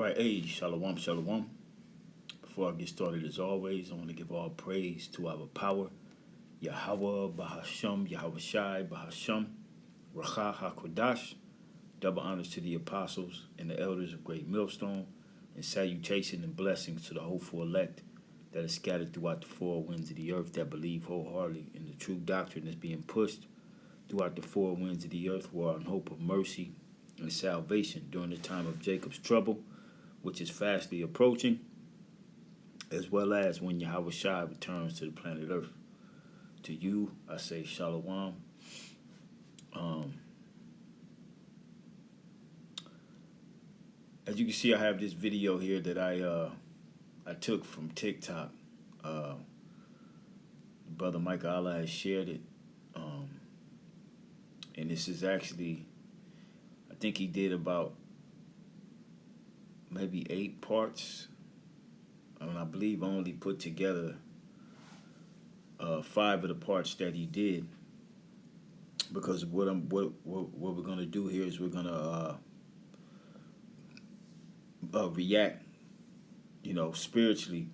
All right, hey, shalom, shalom. Before I get started, as always, I want to give all praise to our power, Yahweh, Bahasham, Yahweh Shai, Bahasham, Racha HaKodash. Double honors to the apostles and the elders of Great Millstone, and salutation and blessings to the hopeful elect that is scattered throughout the four winds of the earth that believe wholeheartedly in the true doctrine that's being pushed throughout the four winds of the earth, who are in hope of mercy and salvation during the time of Jacob's trouble, which is fastly approaching, as well as when Yahweh Shai returns to the planet Earth. To you, I say Shalom. Um, as you can see, I have this video here that I took from TikTok. Brother Micah Allah has shared it, and this is actually, I think he did about maybe 8 parts. I believe I only put together 5 of the parts that he did, because what we're gonna do here is we're gonna react, spiritually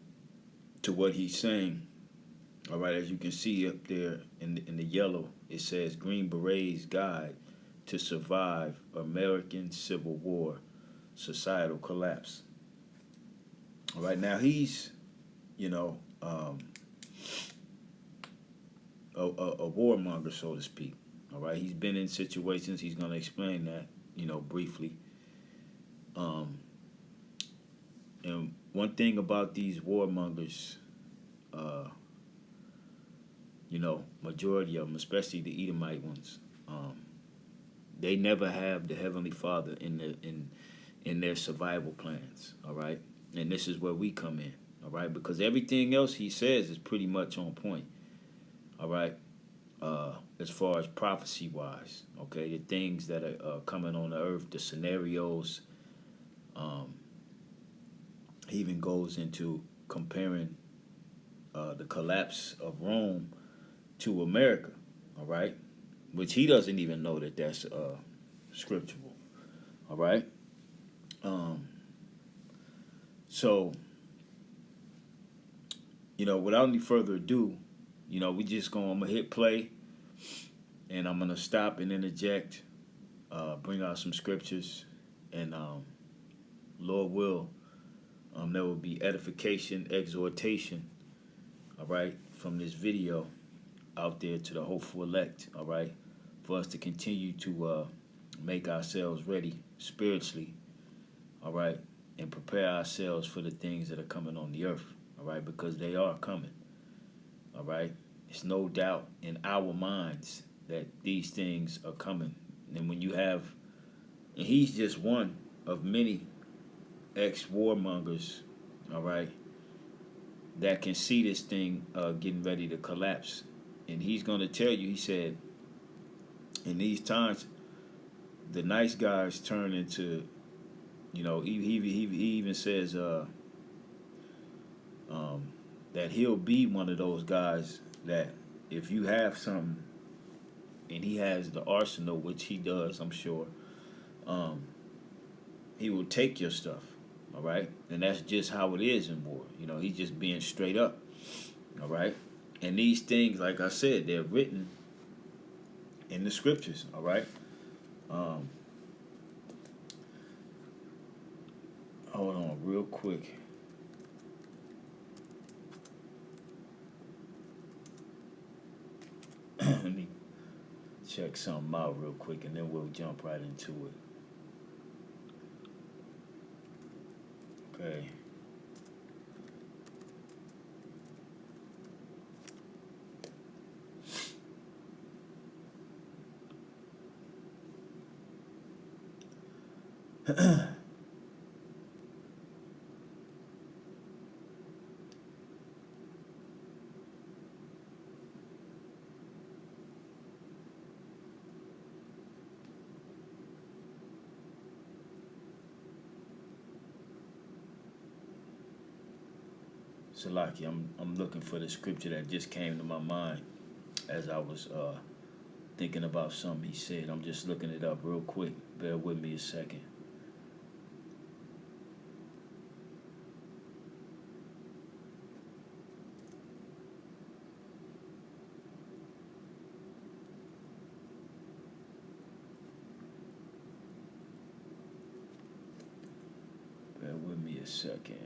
to what he's saying. All right, as you can see up there in the yellow, it says Green Beret's Guide to Survive American Civil War Societal Collapse. All right, now he's, a warmonger, so to speak. All right, he's been in situations. He's going to explain that, briefly. And one thing about these warmongers, majority of them, especially the Edomite ones, they never have the Heavenly Father in their survival plans. All right, and this is where we come in. All right, because everything else he says is pretty much on point. All right, as far as prophecy wise, okay, the things that are coming on the earth, the scenarios. He even goes into comparing the collapse of Rome to America. All right, which he doesn't even know that that's scriptural. All right, so without any further ado, we just I'm gonna hit play, and I'm gonna stop and interject, bring out some scriptures, and Lord will, there will be edification, exhortation, all right, from this video out there to the hopeful elect, all right, for us to continue to make ourselves ready spiritually, all right, and prepare ourselves for the things that are coming on the earth, all right, because they are coming, all right. It's no doubt in our minds that these things are coming. And when you have, and he's just one of many ex-warmongers, all right, that can see this thing getting ready to collapse. And he's going to tell you, he said, in these times, the nice guys turn into, he even says that he'll be one of those guys that if you have something, and he has the arsenal, which he does, I'm sure, he will take your stuff, all right? And that's just how it is in war. He's just being straight up, all right? And these things, like I said, they're written in the scriptures, all right? Hold on real quick. Let me check something out real quick, and then we'll jump right into it. Okay. Salaki, I'm looking for the scripture that just came to my mind as I was thinking about something he said. I'm just looking it up real quick. Bear with me a second. with me a second.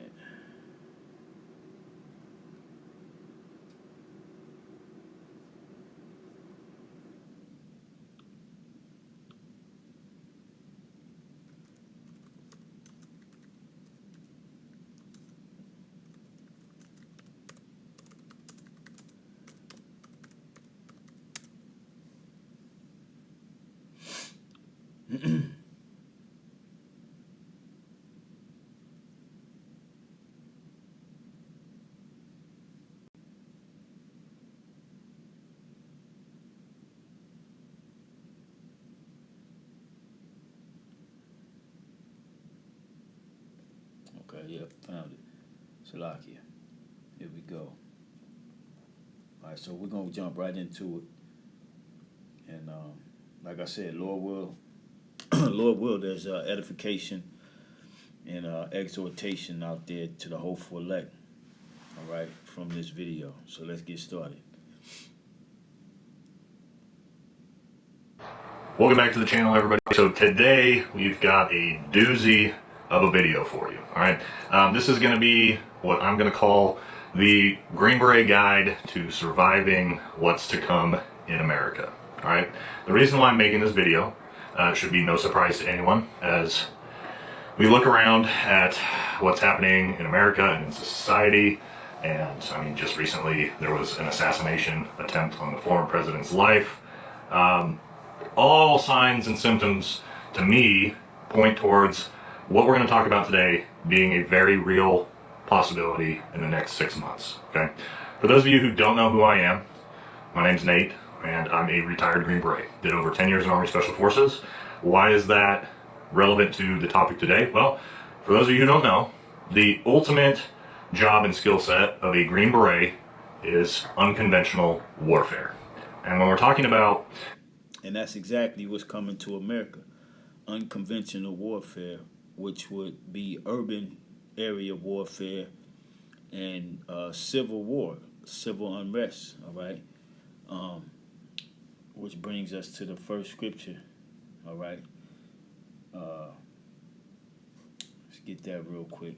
Okay, yep, found it. Salakia. Here we go. All right, so we're gonna jump right into it, and like I said, Lord will, Lord will. There's edification and exhortation out there to the hopeful elect. All right, from this video. So let's get started. Welcome back to the channel, everybody. So today we've got a doozy of a video for you. All right, this is going to be what I'm going to call the Green Beret guide to surviving what's to come in America. All right, the reason why I'm making this video should be no surprise to anyone, as we look around at what's happening in America and in society. And I mean, just recently there was an assassination attempt on the former president's life. All signs and symptoms, to me, point towards what we're going to talk about today being a very real possibility in the next 6 months. Okay. For those of you who don't know who I am, my name's Nate, and I'm a retired Green Beret. Did over 10 years in Army Special Forces. Why is that relevant to the topic today? Well, for those of you who don't know, the ultimate job and skill set of a Green Beret is unconventional warfare. And when we're talking about... And that's exactly what's coming to America. Unconventional warfare, which would be urban area warfare and civil war, civil unrest, all right? Which brings us to the first scripture, all right? Let's get that real quick.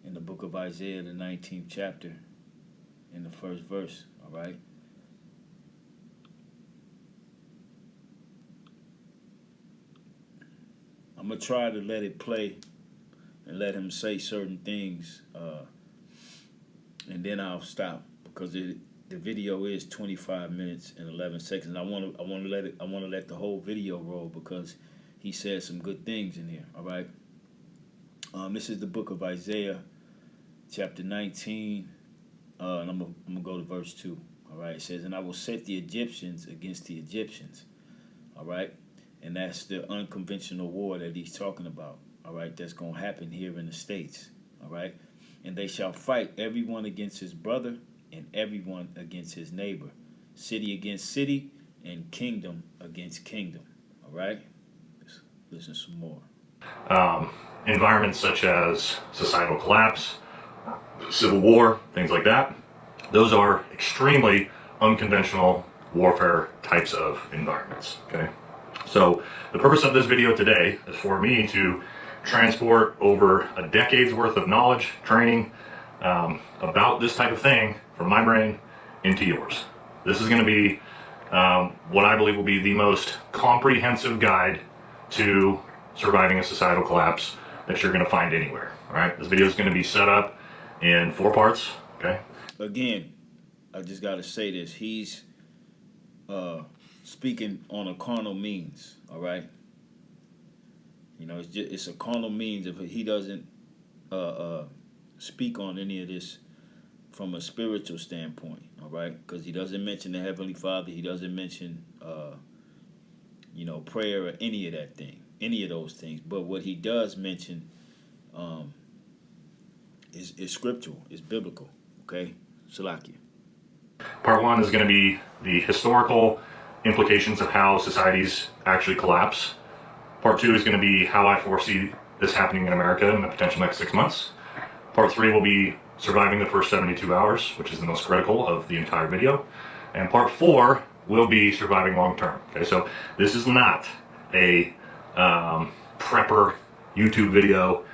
In the book of Isaiah, the 19th chapter, in the first verse, all right? I'm going to try to let it play and let him say certain things, and then I'll stop, because the video is 25 minutes and 11 seconds. And I want to let the whole video roll, because he said some good things in here, all right? This is the book of Isaiah, chapter 19, and I'm going to go to verse 2, all right? It says, "And I will set the Egyptians against the Egyptians," all right? And that's the unconventional war that he's talking about, all right? That's going to happen here in the States, all right? "And they shall fight everyone against his brother and everyone against his neighbor, city against city and kingdom against kingdom," all right? Let's listen some more. Environments such as societal collapse, civil war, things like that, those are extremely unconventional warfare types of environments, okay? So the purpose of this video today is for me to transport over a decade's worth of knowledge, training about this type of thing from my brain into yours. This is going to be what I believe will be the most comprehensive guide to surviving a societal collapse that you're going to find anywhere. All right, this video is going to be set up in 4 parts. Okay. Again, I just got to say this: he's speaking on a carnal means. All right. You know, it's a carnal means. If he doesn't speak on any of this from a spiritual standpoint, all right, because he doesn't mention the Heavenly Father, he doesn't mention prayer or any of that thing, any of those things. But what he does mention is scriptural, is biblical. Okay, Salakia. Part 1 is going to be the historical implications of how societies actually collapse. Part 2 is going to be how I foresee this happening in America in the potential next 6 months. Part 3 will be surviving the first 72 hours, which is the most critical of the entire video. And part 4 will be surviving long term. Okay, so this is not a prepper YouTube video.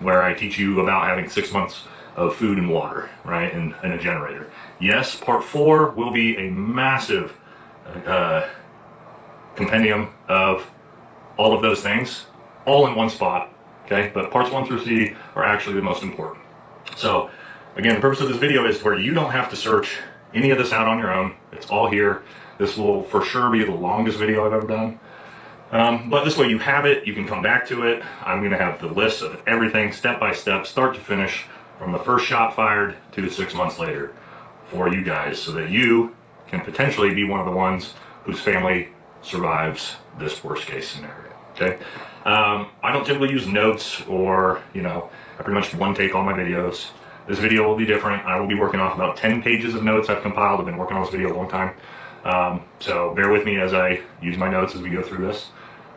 where I teach you about having 6 months of food and water, right, and a generator. Yes, part 4 will be a massive compendium of all of those things, all in one spot, okay? But parts 1 through C are actually the most important. So, again, the purpose of this video is where you don't have to search any of this out on your own. It's all here. This will for sure be the longest video I've ever done. But this way you have it, you can come back to it. I'm going to have the list of everything, step by step, start to finish, from the first shot fired to 6 months later for you guys, so that you can potentially be one of the ones whose family survives this worst case scenario, okay? I don't typically use notes or, I pretty much one take all my videos. This video will be different. I will be working off about 10 pages of notes I've compiled. I've been working on this video a long time. So bear with me as I use my notes as we go through this.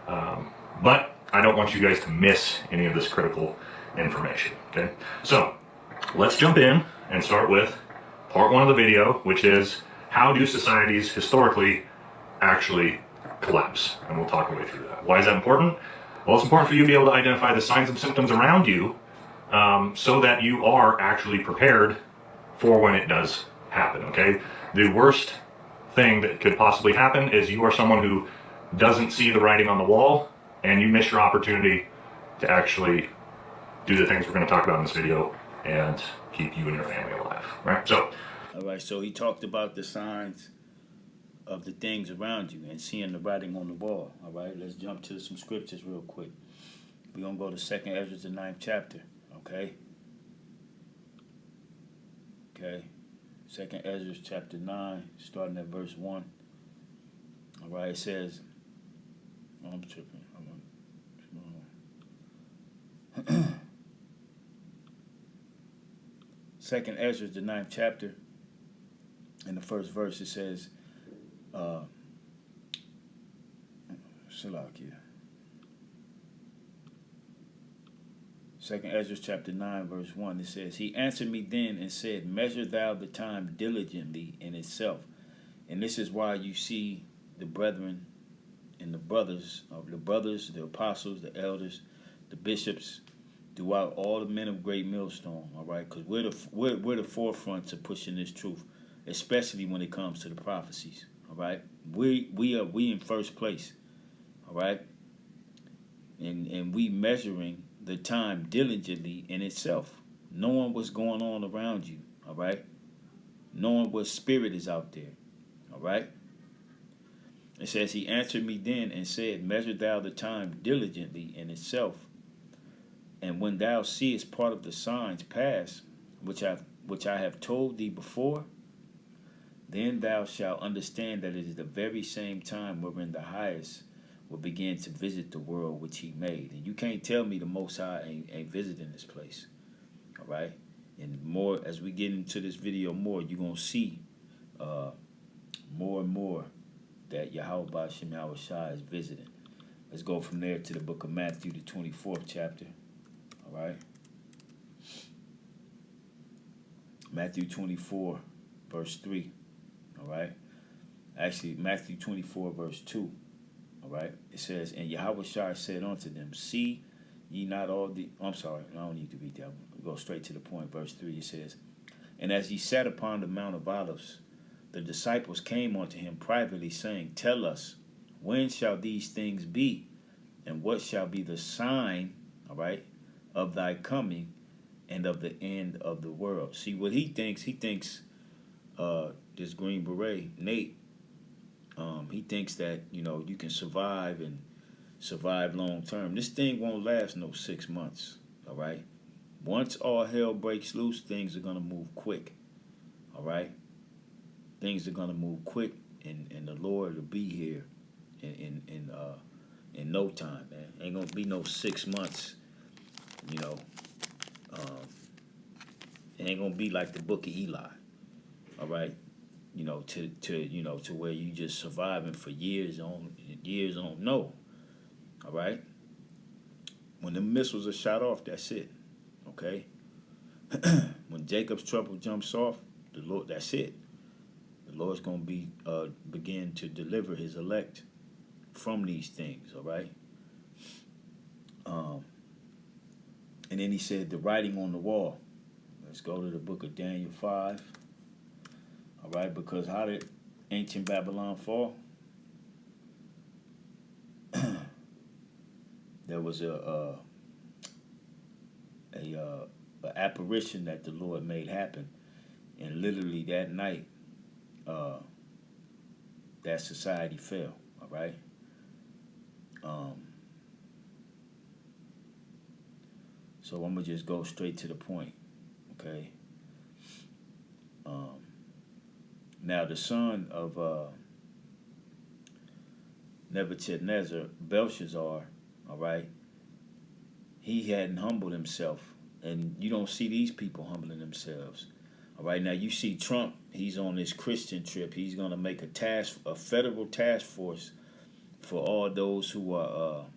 But I don't want you guys to miss any of this critical information, okay? So let's jump in and start with part 1 of the video, which is how do societies historically actually collapse? And we'll talk our way through that. Why is that important? Well, it's important for you to be able to identify the signs and symptoms around you, so that you are actually prepared for when it does happen, okay? The worst thing that could possibly happen is you are someone who doesn't see the writing on the wall, and you miss your opportunity to actually do the things we're going to talk about in this video and keep you and your family alive, right? So, all right, so he talked about the signs of the things around you and seeing the writing on the wall. All right, let's jump to some scriptures real quick. We're going to go to 2nd Ezra, the 9th chapter, okay? Okay, 2nd Ezra, chapter 9, starting at verse 1. All right, it says, I'm tripping. Second Ezra, the 9th chapter, in the first verse, it says, Shalakia. 2nd Ezra chapter 9, verse 1, it says, He answered me then and said, Measure thou the time diligently in itself. And this is why you see the brethren and the brothers, the apostles, the elders, the bishops, throughout all the men of great millstone, all right? Because we're the forefront to pushing this truth, especially when it comes to the prophecies, all right? We in first place, all right? And we measuring the time diligently in itself, knowing what's going on around you, all right? Knowing what spirit is out there, all right? It says, He answered me then and said, Measure thou the time diligently in itself. And when thou seest part of the signs pass, which I have told thee before, then thou shalt understand that it is the very same time wherein the highest will begin to visit the world which he made. And you can't tell me the Most High ain't visiting this place. All right? And more, as we get into this video more, you're going to see more and more that Yahweh Ba'Shem Yahweh Shai is visiting. Let's go from there to the book of Matthew, the 24th chapter. All right? Matthew 24, verse 3. All right? Actually, Matthew 24, verse 2. All right? It says, And Yahweh Shai said unto them, See ye not all the... I'm sorry, I don't need to read that. We'll go straight to the point. Verse 3, it says, And as he sat upon the Mount of Olives, the disciples came unto him privately, saying, Tell us, when shall these things be? And what shall be the sign, all right, of thy coming and of the end of the world? See what he thinks. This Green Beret, Nate, he thinks that, you can survive and survive long term. This thing won't last no 6 months, all right? Once all hell breaks loose, things are going to move quick, all right? Things are going to move quick, and the Lord will be here in no time, man. Ain't going to be no 6 months, It ain't going to be like the book of Eli, all right? To where you just surviving for years on. No, all right? When the missiles are shot off, that's it, okay? When Jacob's trouble jumps off, the Lord, that's it. The Lord's going to be begin to deliver his elect from these things, all right? And then he said the writing on the wall. Let's go to the book of Daniel 5. All right, because how did ancient Babylon fall? There was a apparition that the Lord made happen, and literally that night, that society fell. All right. So I'm gonna just go straight to the point. Okay. Now the son of Nebuchadnezzar, Belshazzar, all right, he hadn't humbled himself, and you don't see these people humbling themselves. All right, now you see Trump, he's on this Christian trip. He's gonna make a federal task force for all those who are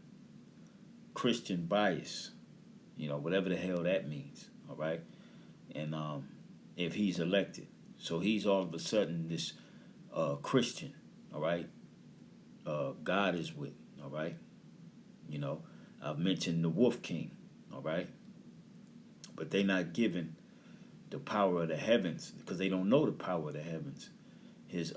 Christian bias, whatever the hell that means. All right, and if he's elected, so he's all of a sudden this Christian. All right, God is with. All right, I've mentioned the Wolf King. All right, but they not given the power of the heavens because they don't know the power of the heavens. His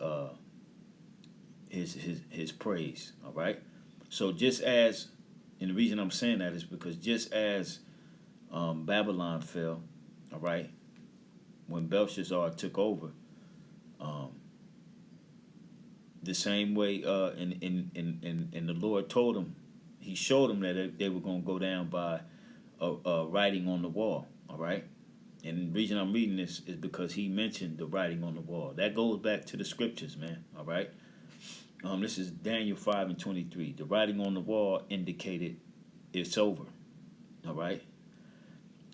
praise. All right, so just as, and the reason I'm saying that is because just as Babylon fell, all right, when Belshazzar took over, the same way, and the Lord told him, he showed them that they were going to go down by writing on the wall. All right, and the reason I'm reading this is because he mentioned the writing on the wall. That goes back to the scriptures, man. All right. This is Daniel 5:23. The writing on the wall indicated it's over. All right.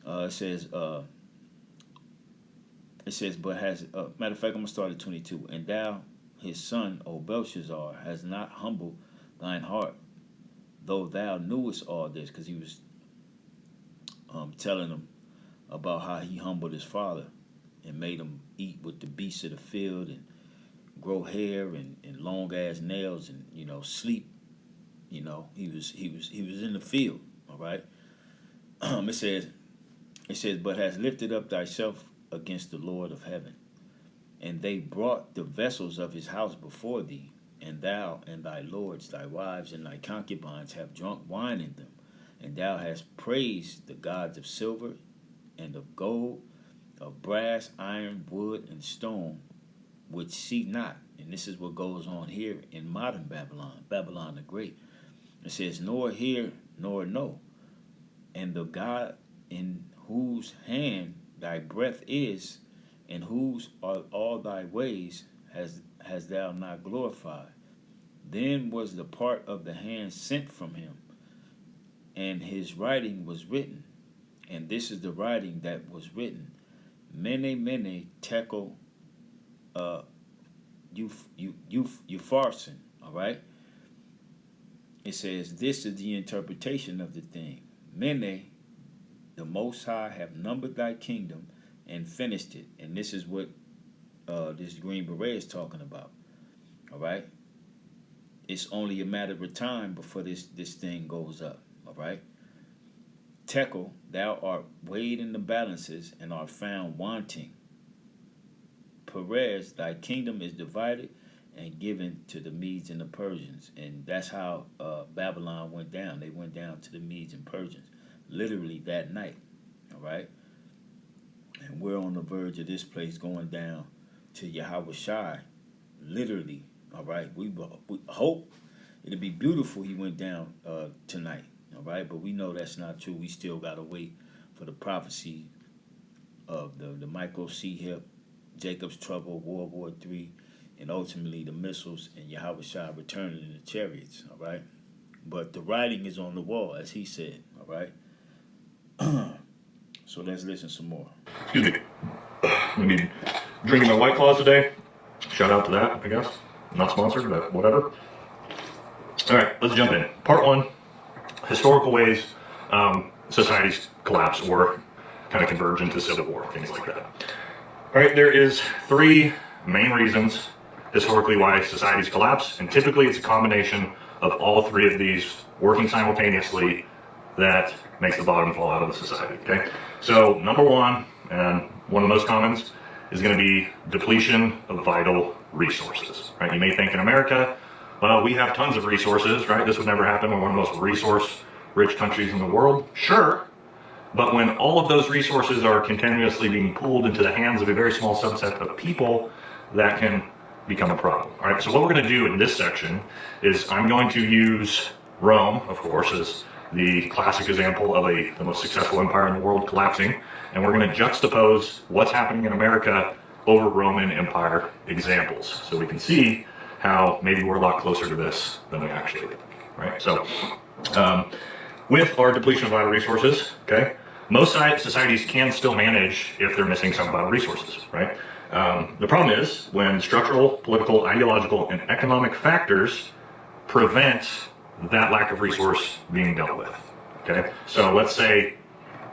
It says, but has, matter of fact, I'm going to start at 22. And thou, his son, O Belshazzar, has not humbled thine heart, though thou knewest all this, because he was telling him about how he humbled his father and made him eat with the beasts of the field and grow hair and long ass nails and sleep. He was in the field. All right. It says, but has lifted up thyself against the Lord of heaven, and they brought the vessels of his house before thee, and thou and thy lords, thy wives, and thy concubines have drunk wine in them, and thou hast praised the gods of silver and of gold, of brass, iron, wood, and stone, which see not. And this is what goes on here in modern Babylon, Babylon the Great. It says, nor hear nor know, and the God in whose hand thy breath is, and whose are all thy ways, has thou not glorified. Then was the part of the hand sent from him, and his writing was written. And this is the writing that was written. Mene, mene, tekel, Upharsin. All right? It says, this is the interpretation of the thing. Mene, the Most High have numbered thy kingdom and finished it. And this is what this Green Beret is talking about. All right? It's only a matter of time before this thing goes up. All right? Tekel, thou art weighed in the balances and art found wanting. Perez, thy kingdom is divided and given to the Medes and the Persians. And that's how Babylon went down. They went down to the Medes and Persians, literally that night. All right? And we're on the verge of this place going down to Yahweh Shai, literally. All right? We hope it'll be beautiful he went down tonight. All right? But we know that's not true. We still got to wait for the prophecy of the micro C-hip, Jacob's trouble, World War III, and ultimately the missiles and Yahweh Shai returning in the chariots. All right? But the writing is on the wall, as he said. All right? So let's listen some more. Excuse me. I'm gonna be drinking my White Claws today. Shout out to that, I guess. Not sponsored, but whatever. All right, let's jump in. Part one, historical ways societies collapse or kind of converge into civil war, things like that. All right, there is three main reasons historically why societies collapse, and typically it's a combination of all three of these working simultaneously that makes the bottom fall out of the society. Okay, so number one, and one of the most commons, is going to be depletion of vital resources. Right? You may think in America, well, we have tons of resources, right? This would never happen. We're one of the most resource-rich countries in the world. Sure, but when all of those resources are continuously being pulled into the hands of a very small subset of people, that can become a problem. All right, so what we're going to do in this section is I'm going to use Rome, of course, as the classic example of the most successful empire in the world collapsing, and we're going to juxtapose what's happening in America over Roman Empire examples, so we can see how maybe we're a lot closer to this than we actually are. Right, so with our depletion of vital resources, okay, most societies can still manage if they're missing some vital resources, right? The problem is when structural, political, ideological, and economic factors prevent that lack of resource being dealt with, okay? So let's say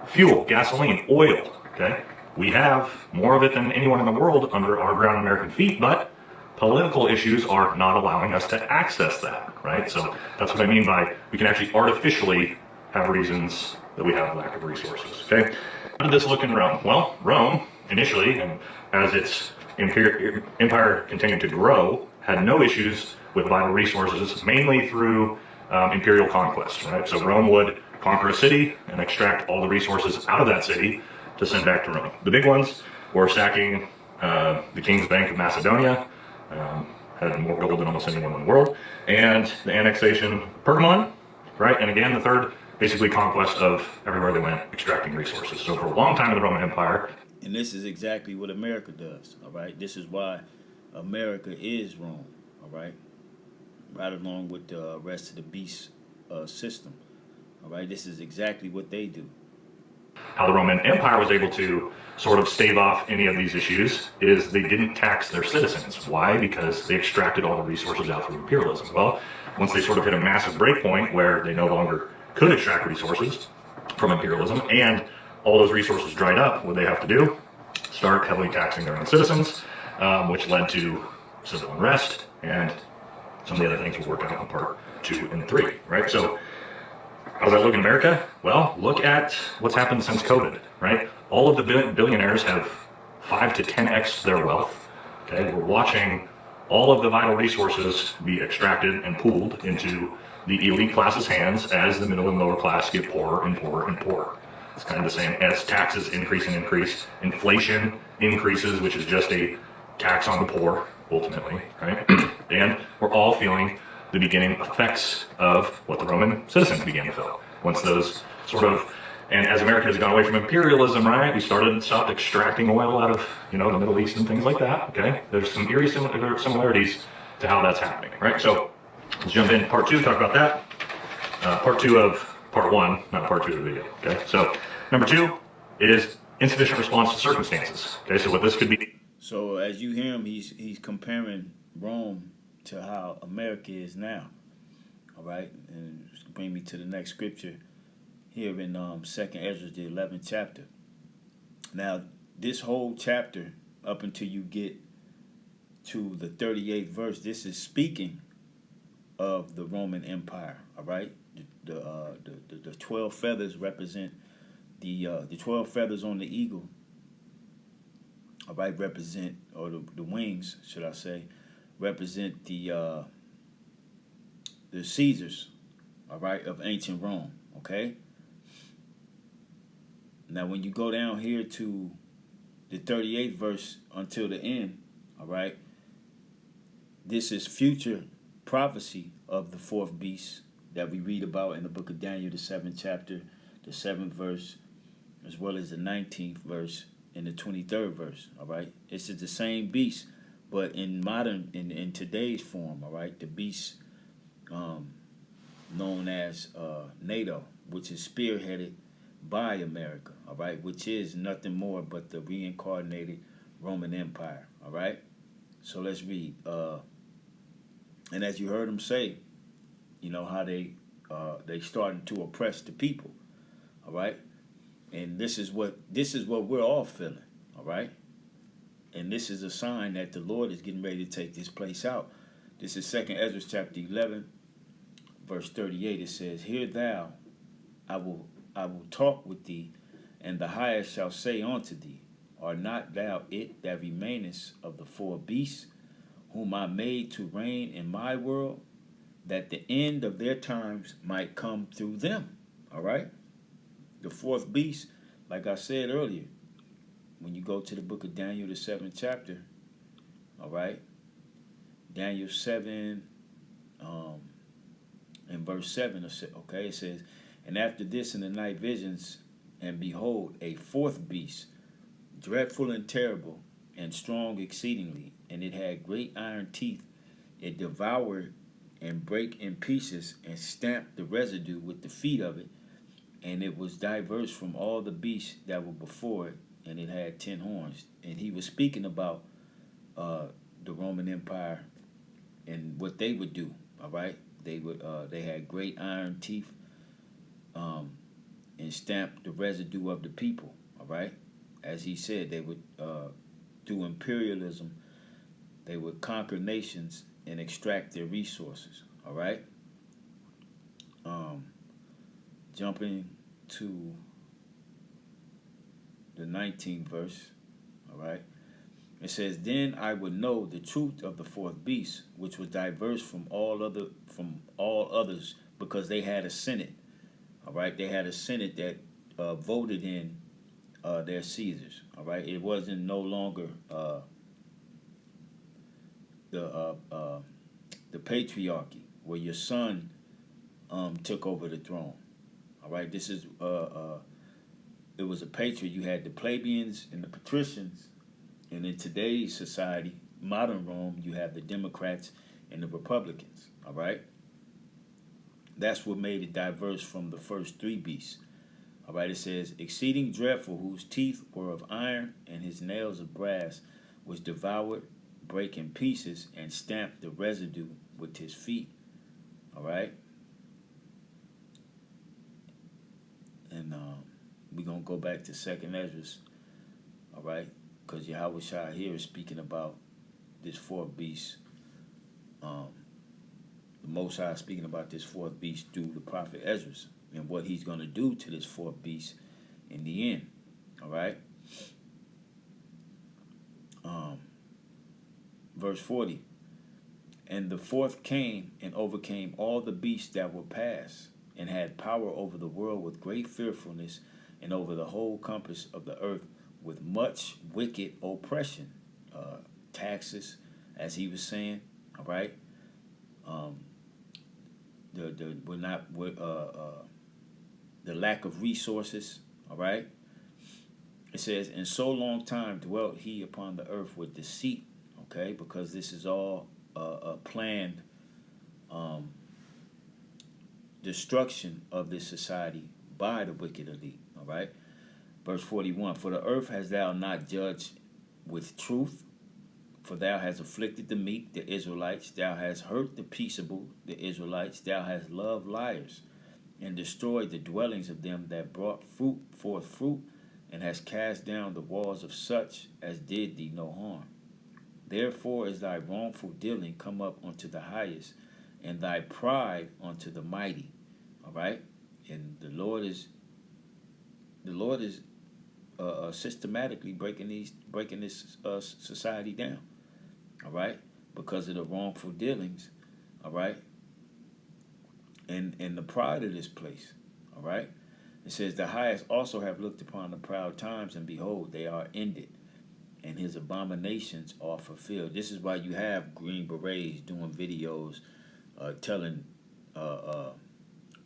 fuel, gasoline, oil, okay? We have more of it than anyone in the world under our ground American feet, but political issues are not allowing us to access that, right? So that's what I mean by we can actually artificially have reasons that we have lack of resources, okay? How did this look in Rome? Well, Rome, initially, and as its empire continued to grow, had no issues with vital resources, mainly through imperial conquest, right? So Rome would conquer a city and extract all the resources out of that city to send back to Rome. The big ones were sacking the King's Bank of Macedonia, had more gold than almost anyone in the world, and the annexation of Pergamon, right? And again, the third, basically conquest of everywhere they went, extracting resources. So for a long time in the Roman Empire. And this is exactly what America does, all right? This is why America is Rome, all right? Right along with the rest of the beast system, all right? This is exactly what they do. How the Roman Empire was able to sort of stave off any of these issues is they didn't tax their citizens. Why? Because they extracted all the resources out through imperialism. Well, once they sort of hit a massive break point where they no longer could extract resources from imperialism and all those resources dried up, what they have to do? Start heavily taxing their own citizens, which led to civil unrest and some of the other things we'll work out in part 2 and 3, right? So how does that look in America? Well, look at what's happened since COVID, right? All of the billionaires have 5 to 10x their wealth, okay? We're watching all of the vital resources be extracted and pooled into the elite class's hands as the middle and lower class get poorer and poorer and poorer. It's kind of the same as taxes increase and increase. Inflation increases, which is just a tax on the poor, ultimately, right? And we're all feeling the beginning effects of what the Roman citizens began to feel. Once those sort of, and as America has gone away from imperialism, right, we stopped extracting oil out of, the Middle East and things like that, okay? There's some eerie similarities to how that's happening, right? So let's jump in part 2, talk about that. Part 2 of part 1, not part 2 of the video, okay? So number 2 is insufficient response to circumstances, okay? So what this could be. So as you hear him, he's comparing Rome to how America is now, all right? And bring me to the next scripture here in 2nd Ezra, the 11th chapter. Now, this whole chapter, up until you get to the 38th verse, this is speaking of the Roman Empire, all right? The 12 feathers represent the 12 feathers on the eagle, all right, represent, or the wings, should I say, represent the Caesars, all right, of ancient Rome, okay? Now, when you go down here to the 38th verse until the end, all right, this is future prophecy of the fourth beast that we read about in the book of Daniel, the 7th chapter, the 7th verse, as well as the 19th verse and the 23rd verse, all right? It's the same beast, but in today's form, all right? The beast known as NATO, which is spearheaded by America, all right? Which is nothing more but the reincarnated Roman Empire, all right? So let's read. And as you heard him say, how they starting to oppress the people, all right? And this is what we're all feeling, all right? And this is a sign that the Lord is getting ready to take this place out. This is 2nd Ezra chapter 11, verse 38. It says, "Hear thou, I will talk with thee, and the highest shall say unto thee, Art not thou it that remainest of the four beasts, whom I made to reign in my world, that the end of their times might come through them? All right? The fourth beast, like I said earlier, when you go to the book of Daniel, the seventh chapter, all right? Daniel 7, um, in verse 7, okay, it says, And after this in the night visions, and behold, a fourth beast, dreadful and terrible, and strong exceedingly, and it had great iron teeth. It devoured and brake in pieces, and stamped the residue with the feet of it, and it was diverse from all the beasts that were before it, and it had 10 horns. And he was speaking about uh, the Roman Empire and what they would do. All right, they had great iron teeth, um, and stamped the residue of the people. All right, as he said, they would through imperialism, they would conquer nations and extract their resources. All right, um, jumping to the 19th verse. All right. It says, Then I would know the truth of the fourth beast, which was diverse from all others, because they had a senate. All right, they had a senate that voted in their Caesars. All right, it wasn't no longer the the patriarchy where your son took over the throne. All right, this is it was a patriot. You had the plebeians and the patricians, and in today's society, modern Rome, you have the Democrats and the Republicans. All right, that's what made it diverse from the first three beasts. All right, it says, exceeding dreadful, whose teeth were of iron and his nails of brass, which devoured, brake in pieces, and stamped the residue with his feet. All right, and we're gonna go back to Second Ezra. All right, because Yahweh Shai here is speaking about this fourth beast. Um, the Most High is speaking about this fourth beast through the prophet Ezra and what he's gonna do to this fourth beast in the end. All right. Um, verse 40. And the fourth came and overcame all the beasts that were past, and had power over the world with great fearfulness, and over the whole compass of the earth with much wicked oppression. Taxes, as he was saying, all right. Um, the we're not the lack of resources, all right. It says, "In so long time dwelt he upon the earth with deceit." Okay, because this is all a planned um, destruction of this society by the wicked elite. All right, verse 41: For the earth hast thou not judged with truth, for thou hast afflicted the meek, the Israelites. Thou hast hurt the peaceable, the Israelites. Thou hast loved liars, and destroyed the dwellings of them that brought forth fruit, and hast cast down the walls of such as did thee no harm. Therefore is thy wrongful dealing come up unto the highest, and thy pride unto the mighty. All right, and the Lord is systematically breaking this society down. All right, because of the wrongful dealings. All right, and the pride of this place. All right, it says the highest also have looked upon the proud times, and behold, they are ended, and his abominations are fulfilled. This is why you have Green Berets doing videos, telling uh, uh,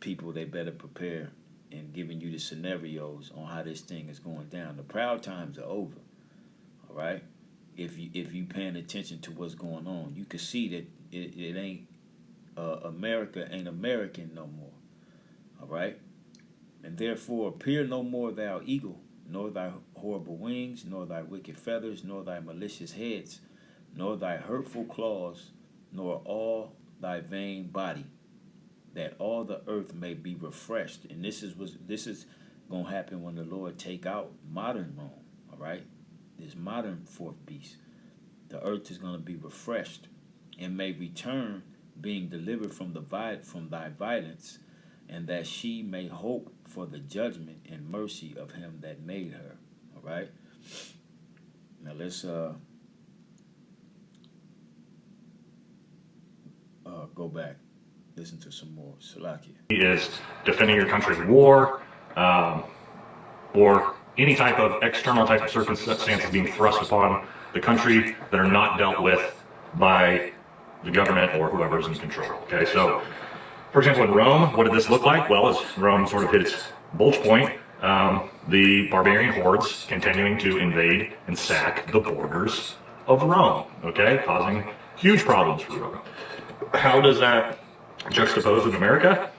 people they better prepare, and giving you the scenarios on how this thing is going down. The proud times are over. All right, if you paying attention to what's going on, you can see that it ain't America ain't American no more. All right, and therefore appear no more thou eagle, nor thy horrible wings, nor thy wicked feathers, nor thy malicious heads, nor thy hurtful claws, nor all thy vain body, that all the earth may be refreshed. And this is gonna happen when the Lord take out modern Rome. All right, this modern fourth beast. The earth is gonna be refreshed, and may return, being delivered from thy violence, and that she may hope for the judgment and mercy of him that made her. All right. Now let's go back, listen to some more. Salakia. Is defending your country's war, or any type of external type of circumstances being thrust upon the country that are not dealt with by the government or whoever's in control. Okay, so for example, in Rome, what did this look like? Well, as Rome sort of hit its bulge point, the barbarian hordes continuing to invade and sack the borders of Rome, okay, causing huge problems for Rome. How does that juxtapose with America?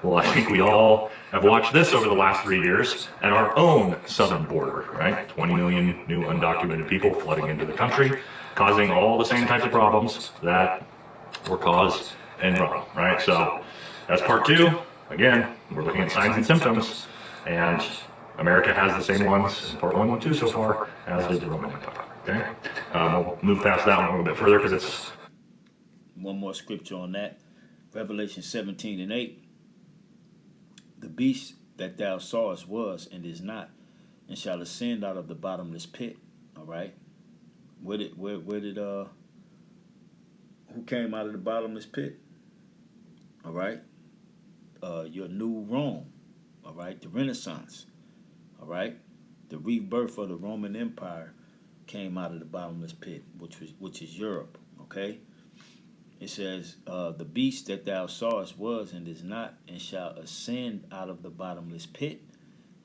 Well, I think we all have watched this over the last 3 years at our own southern border, right? 20 million new undocumented people flooding into the country, causing all the same types of problems that were caused in Rome, right? So that's part two. Again, we're looking at signs and symptoms, and America has the same ones in part 1 and 2 so far as did the Roman Empire, okay? We'll move past that one a little bit further because it's... One more scripture on that. Revelation 17:8. The beast that thou sawest was and is not, and shall ascend out of the bottomless pit. All right. Where did who came out of the bottomless pit? All right. Your new Rome. All right. The Renaissance. All right. The rebirth of the Roman Empire came out of the bottomless pit, which is Europe. Okay. It says, the beast that thou sawest was and is not, and shall ascend out of the bottomless pit,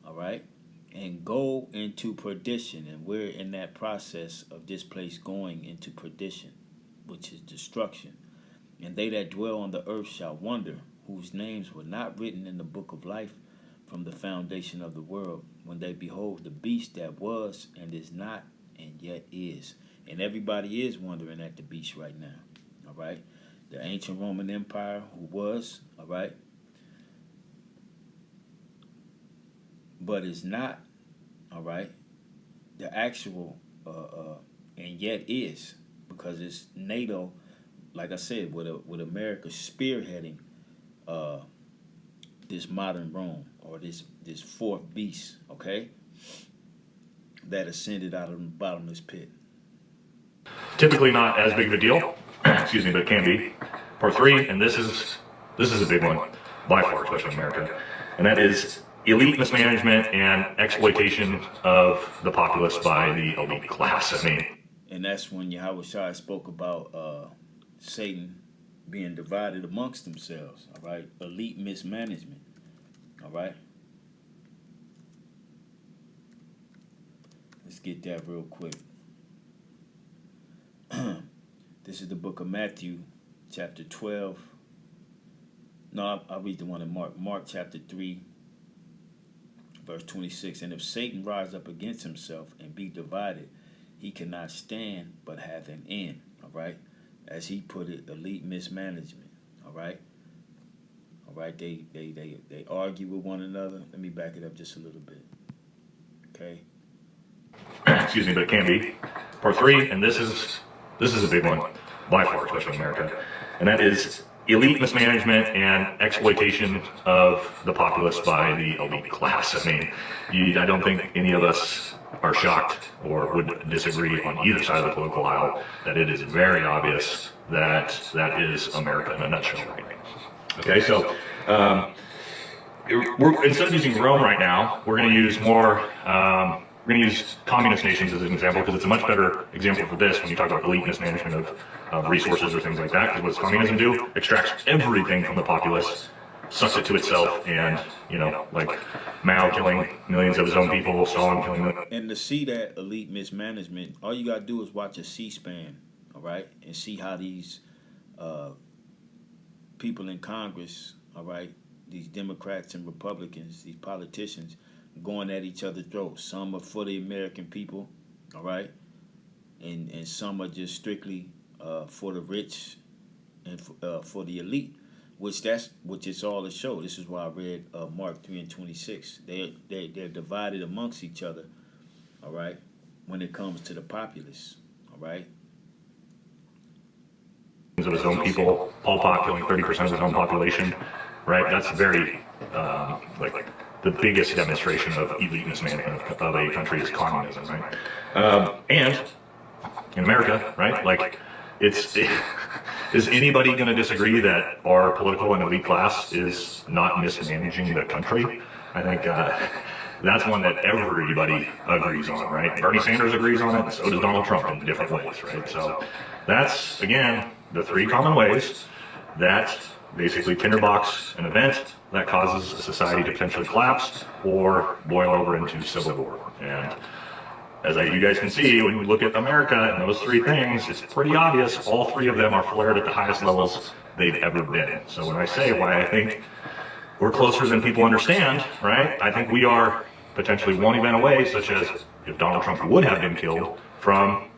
all right, and go into perdition. And we're in that process of this place going into perdition, which is destruction. And they that dwell on the earth shall wonder, whose names were not written in the book of life from the foundation of the world, when they behold the beast that was and is not and yet is. And everybody is wondering at the beast right now. All right, the ancient Roman Empire, who was, all right, but is not, all right, the actual, and yet is, because it's NATO, like I said, with America spearheading this modern Rome, or this fourth beast, okay, that ascended out of the bottomless pit. Typically not as big of a deal, excuse me, but it can be. Part 3, and this is a big one, by far, especially in America, and that is elite mismanagement and exploitation of the populace by the elite class. I mean, and that's when Yahweh Shai spoke about Satan being divided amongst themselves. All right, elite mismanagement. All right, let's get that real quick. This is the book of Matthew, chapter 12. No, I'll read the one in Mark. Mark chapter 3, verse 26. And if Satan rise up against himself and be divided, he cannot stand but have an end. All right? As he put it, elite mismanagement. All right? All right, they argue with one another. Let me back it up just a little bit. Okay? excuse me, but it can be. Part 3, and this is a big one, by far, especially in America, and that is elite mismanagement and exploitation of the populace by the elite class. I mean, I don't think any of us are shocked or would disagree on either side of the political aisle that it is very obvious that that is America in a nutshell right now. Okay, so instead of using Rome right now, we're going to use more. We're going to use communist nations as an example because it's a much better example for this when you talk about elite mismanagement of resources or things like that. Because what does communism do? Extracts everything from the populace, sucks it to itself, and, like Mao killing millions of his own people, Stalin killing millions. And to see that elite mismanagement, all you got to do is watch a C-SPAN, all right, and see how these people in Congress, all right, these Democrats and Republicans, these politicians, going at each other's throats. Some are for the American people, all right, and some are just strictly for the rich and for the elite, which is all a show. This is why I read Mark 3 and 26. They're divided amongst each other, all right, when it comes to the populace, all right. Of his own people, Pol Pot killing 30% of his own population. right? That's very, like, the biggest demonstration of eliteness management of a country is communism, right? And in America, right? Like, is anybody going to disagree that our political and elite class is not mismanaging the country? I think that's one that everybody agrees on, right? Bernie Sanders agrees on it, and so does Donald Trump in different ways, right? So that's, again, the three common ways that basically tinderbox an event that causes a society to potentially collapse or boil over into civil war. And as you guys can see, when we look at America and those three things, it's pretty obvious all three of them are flared at the highest levels they've ever been. So when I say why I think we're closer than people understand, right, I think we are potentially one event away, such as if Donald Trump would have been killed, from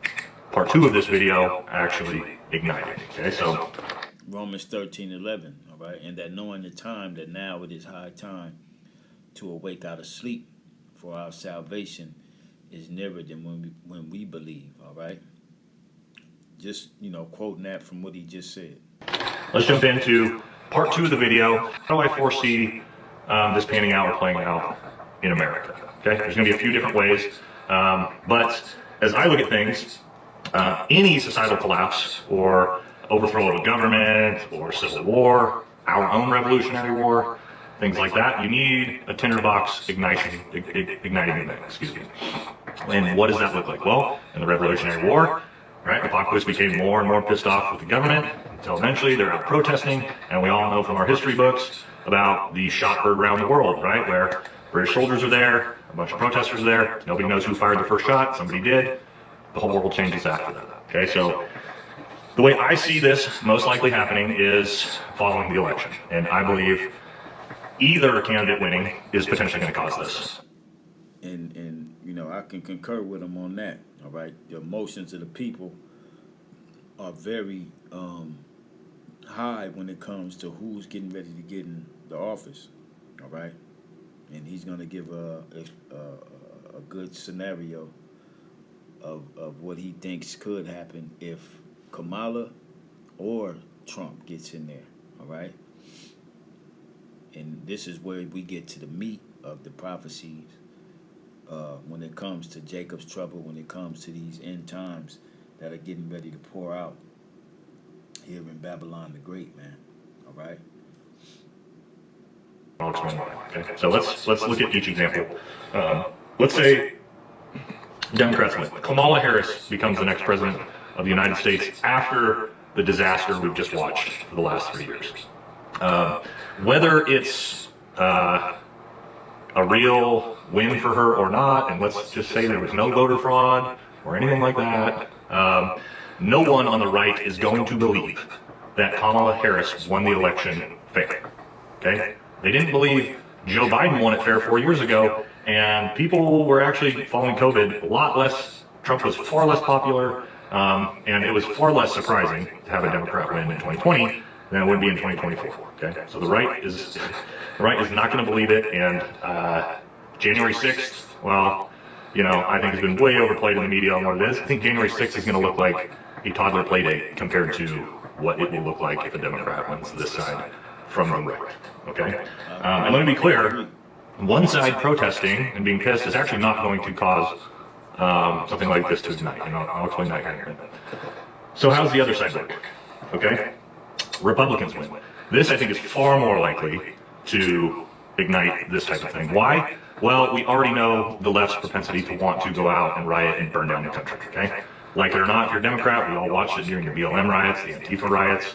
part 2 of this video actually igniting. Okay, so Romans 13:11, all right, and that knowing the time that now it is high time to awake out of sleep, for our salvation is nearer than when we believe, all right? Just, quoting that from what he just said. Let's jump into part 2 of the video. How do I foresee this panning out or playing out in America? Okay, there's going to be a few different ways, but as I look at things, any societal collapse or overthrow of a government or civil war, our own revolutionary war, things like that, you need a tinderbox igniting event, excuse me. And what does that look like? Well, in the Revolutionary War, right, the populace became more and more pissed off with the government until eventually they're out protesting, and we all know from our history books about the shot heard around the world, right, where British soldiers are there, a bunch of protesters are there, nobody knows who fired the first shot, somebody did, the whole world changes after that. Okay, so the way I see this most likely happening is following the election, and I believe either candidate winning is potentially going to cause this. And I can concur with him on that, all right? The emotions of the people are very high when it comes to who's getting ready to get in the office, all right? And he's going to give a good scenario of what he thinks could happen if Kamala or Trump gets in there, all right? And this is where we get to the meat of the prophecies when it comes to Jacob's trouble, when it comes to these end times that are getting ready to pour out here in Babylon the Great, man. All right? I'll explain why. Okay, so let's look at each example. Let's say Democrats win. Kamala Harris becomes the next president of the United States after the disaster we've just watched for the last 3 years. Whether it's a real win for her or not, and let's just say there was no voter fraud or anything like that, no one on the right is going to believe that Kamala Harris won the election fair. Okay? They didn't believe Joe Biden won it fair 4 years ago, and people were actually following COVID a lot less. Trump was far less popular, and it was far less surprising to have a Democrat win in 2020 than it would be in 2024. Okay, so the right is not going to believe it, and January 6th, well, I think it's been way overplayed in the media on what it is. I think January 6th is going to look like a toddler play date compared to what it will look like if a Democrat wins this side from the right. Okay, and let me be clear: one side protesting and being pissed is actually not going to cause something like this to ignite. And I'll explain that here in a minute. So how's the other side look? Okay, Republicans win. This, I think, is far more likely to ignite this type of thing. Why? Well, we already know the left's propensity to want to go out and riot and burn down the country, okay? Like it or not, if you're a Democrat, we all watched it during the BLM riots, the Antifa riots.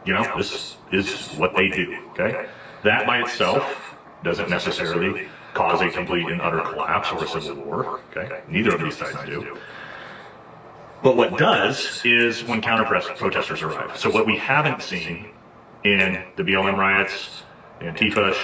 This is what they do, okay? That by itself doesn't necessarily cause a complete and utter collapse or a civil war, okay? Neither of these sides do. But what does is when counter-protesters arrive. So what we haven't seen in the BLM riots, the Antifa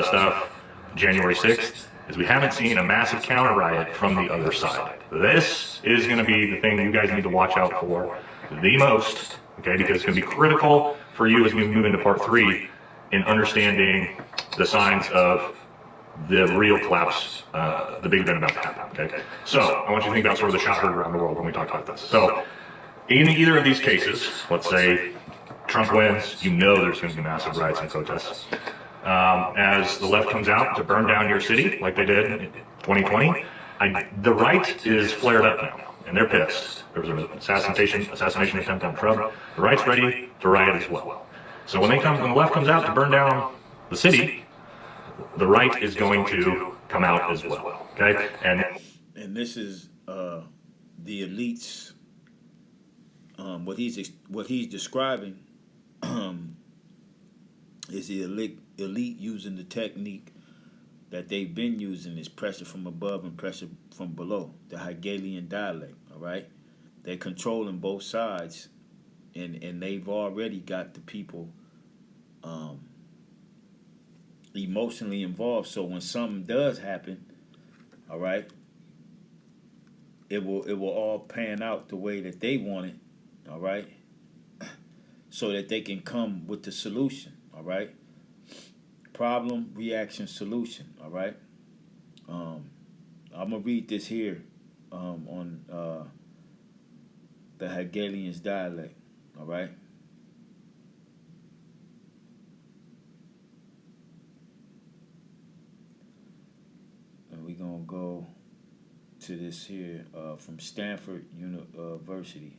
stuff, January 6th, is we haven't seen a massive counter riot from the other side. This is going to be the thing you guys need to watch out for the most, okay, because it's going to be critical for you as we move into part 3 in understanding the signs of the real collapse, the big event about to happen, okay? So, I want you to think about sort of the shot heard around the world when we talk about this. So, in either of these cases, let's say Trump wins, you know there's going to be massive riots and protests. As the left comes out to burn down your city, like they did in 2020, the right is flared up now, and they're pissed. There was an assassination attempt on Trump. The right's ready to riot as well. So when the left comes out to burn down the city, the right is going to come out as well. Okay, and this is the elites. What he's describing is the elite using the technique that they've been using, is pressure from above and pressure from below, the Hegelian dialect. All right, they're controlling both sides, and they've already got the people emotionally involved. So when something does happen, all right, it will all pan out the way that they want it, all right, so that they can come with the solution, all right. Problem, reaction, solution, all right. I'm gonna read this here on the Hegelian's dialect, all right. And we're gonna go to this here from Stanford University.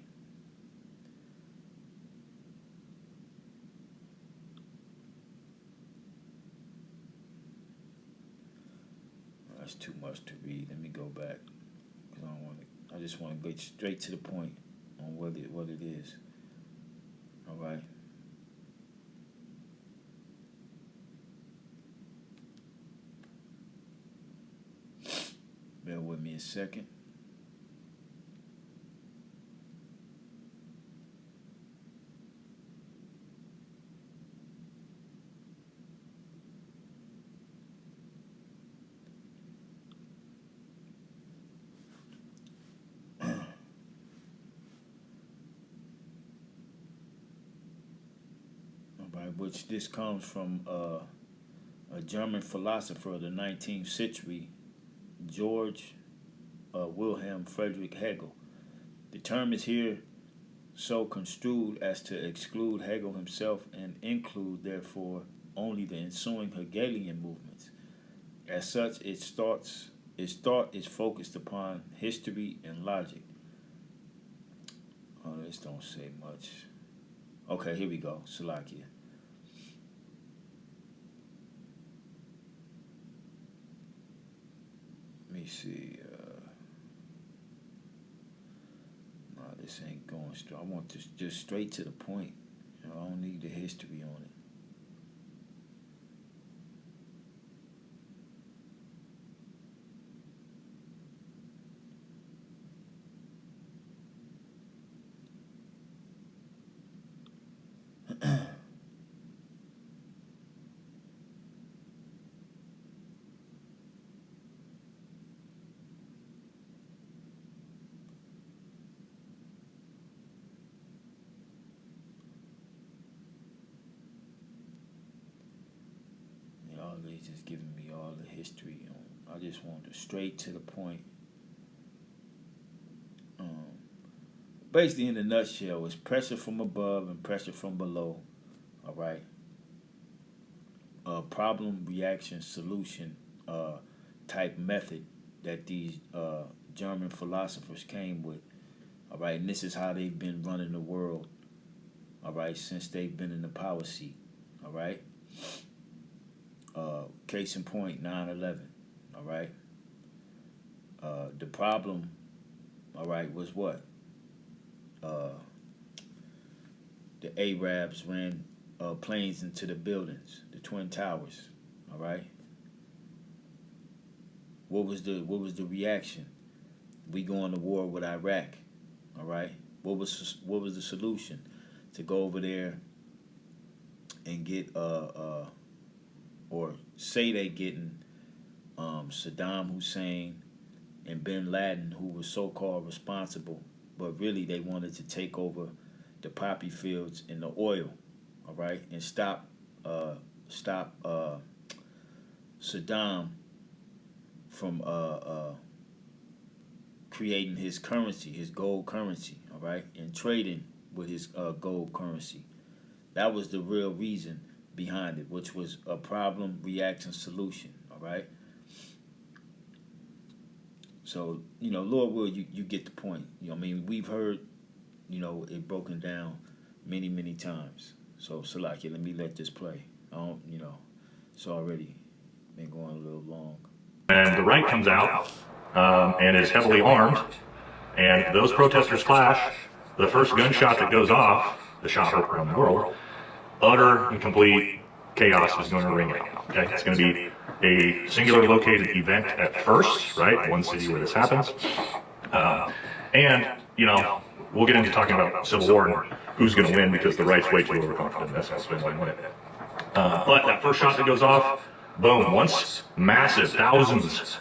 That's too much to read. Let me go back because I don't want to. I just want to get straight to the point on what it is. All right. Bear with me a second. Right, which this comes from a German philosopher of the 19th century, George Wilhelm Friedrich Hegel. The term is here so construed as to exclude Hegel himself and include, therefore, only the ensuing Hegelian movements. As such, its thought is focused upon history and logic. Oh, this don't say much. Okay, here we go. Salakia. Let me see. No, this ain't going straight. I want this just straight to the point. You know, I don't need the history on it. Y'all, they just giving me all the history. I just want to straight to the point. Basically, in a nutshell, it's pressure from above and pressure from below. All right. Problem, reaction, solution type method that these German philosophers came with. All right, and this is how they've been running the world. All right, since they've been in the power seat. All right. Case in point, 9/11. All right. The problem, all right, was what? The Arabs ran planes into the buildings, the Twin Towers. All right. What was the reaction? We going to war with Iraq. All right. What was the solution? To go over there and get or say they getting Saddam Hussein and Bin Laden, who was so called responsible, but really they wanted to take over the poppy fields and the oil, all right, and stop Saddam from creating his currency, his gold currency, all right, and trading with his gold currency. That was the real reason behind it, which was a problem, reaction, solution. All right. So, Lord will, you get the point. I mean, we've heard, it broken down many, many times. So, Salaki, let me let this play. I don't, it's already been going a little long. And the right comes out and is heavily armed, and those protesters clash. The first gunshot that goes off, the shot heard around the world, utter and complete chaos is going to ring out. Okay, it's going to be a singular located event at first, right? One city where this happens, and we'll get into talking about civil war and who's going to win because the right's way too overconfident. That's what's going to win. But that first shot that goes off, boom! Once massive thousands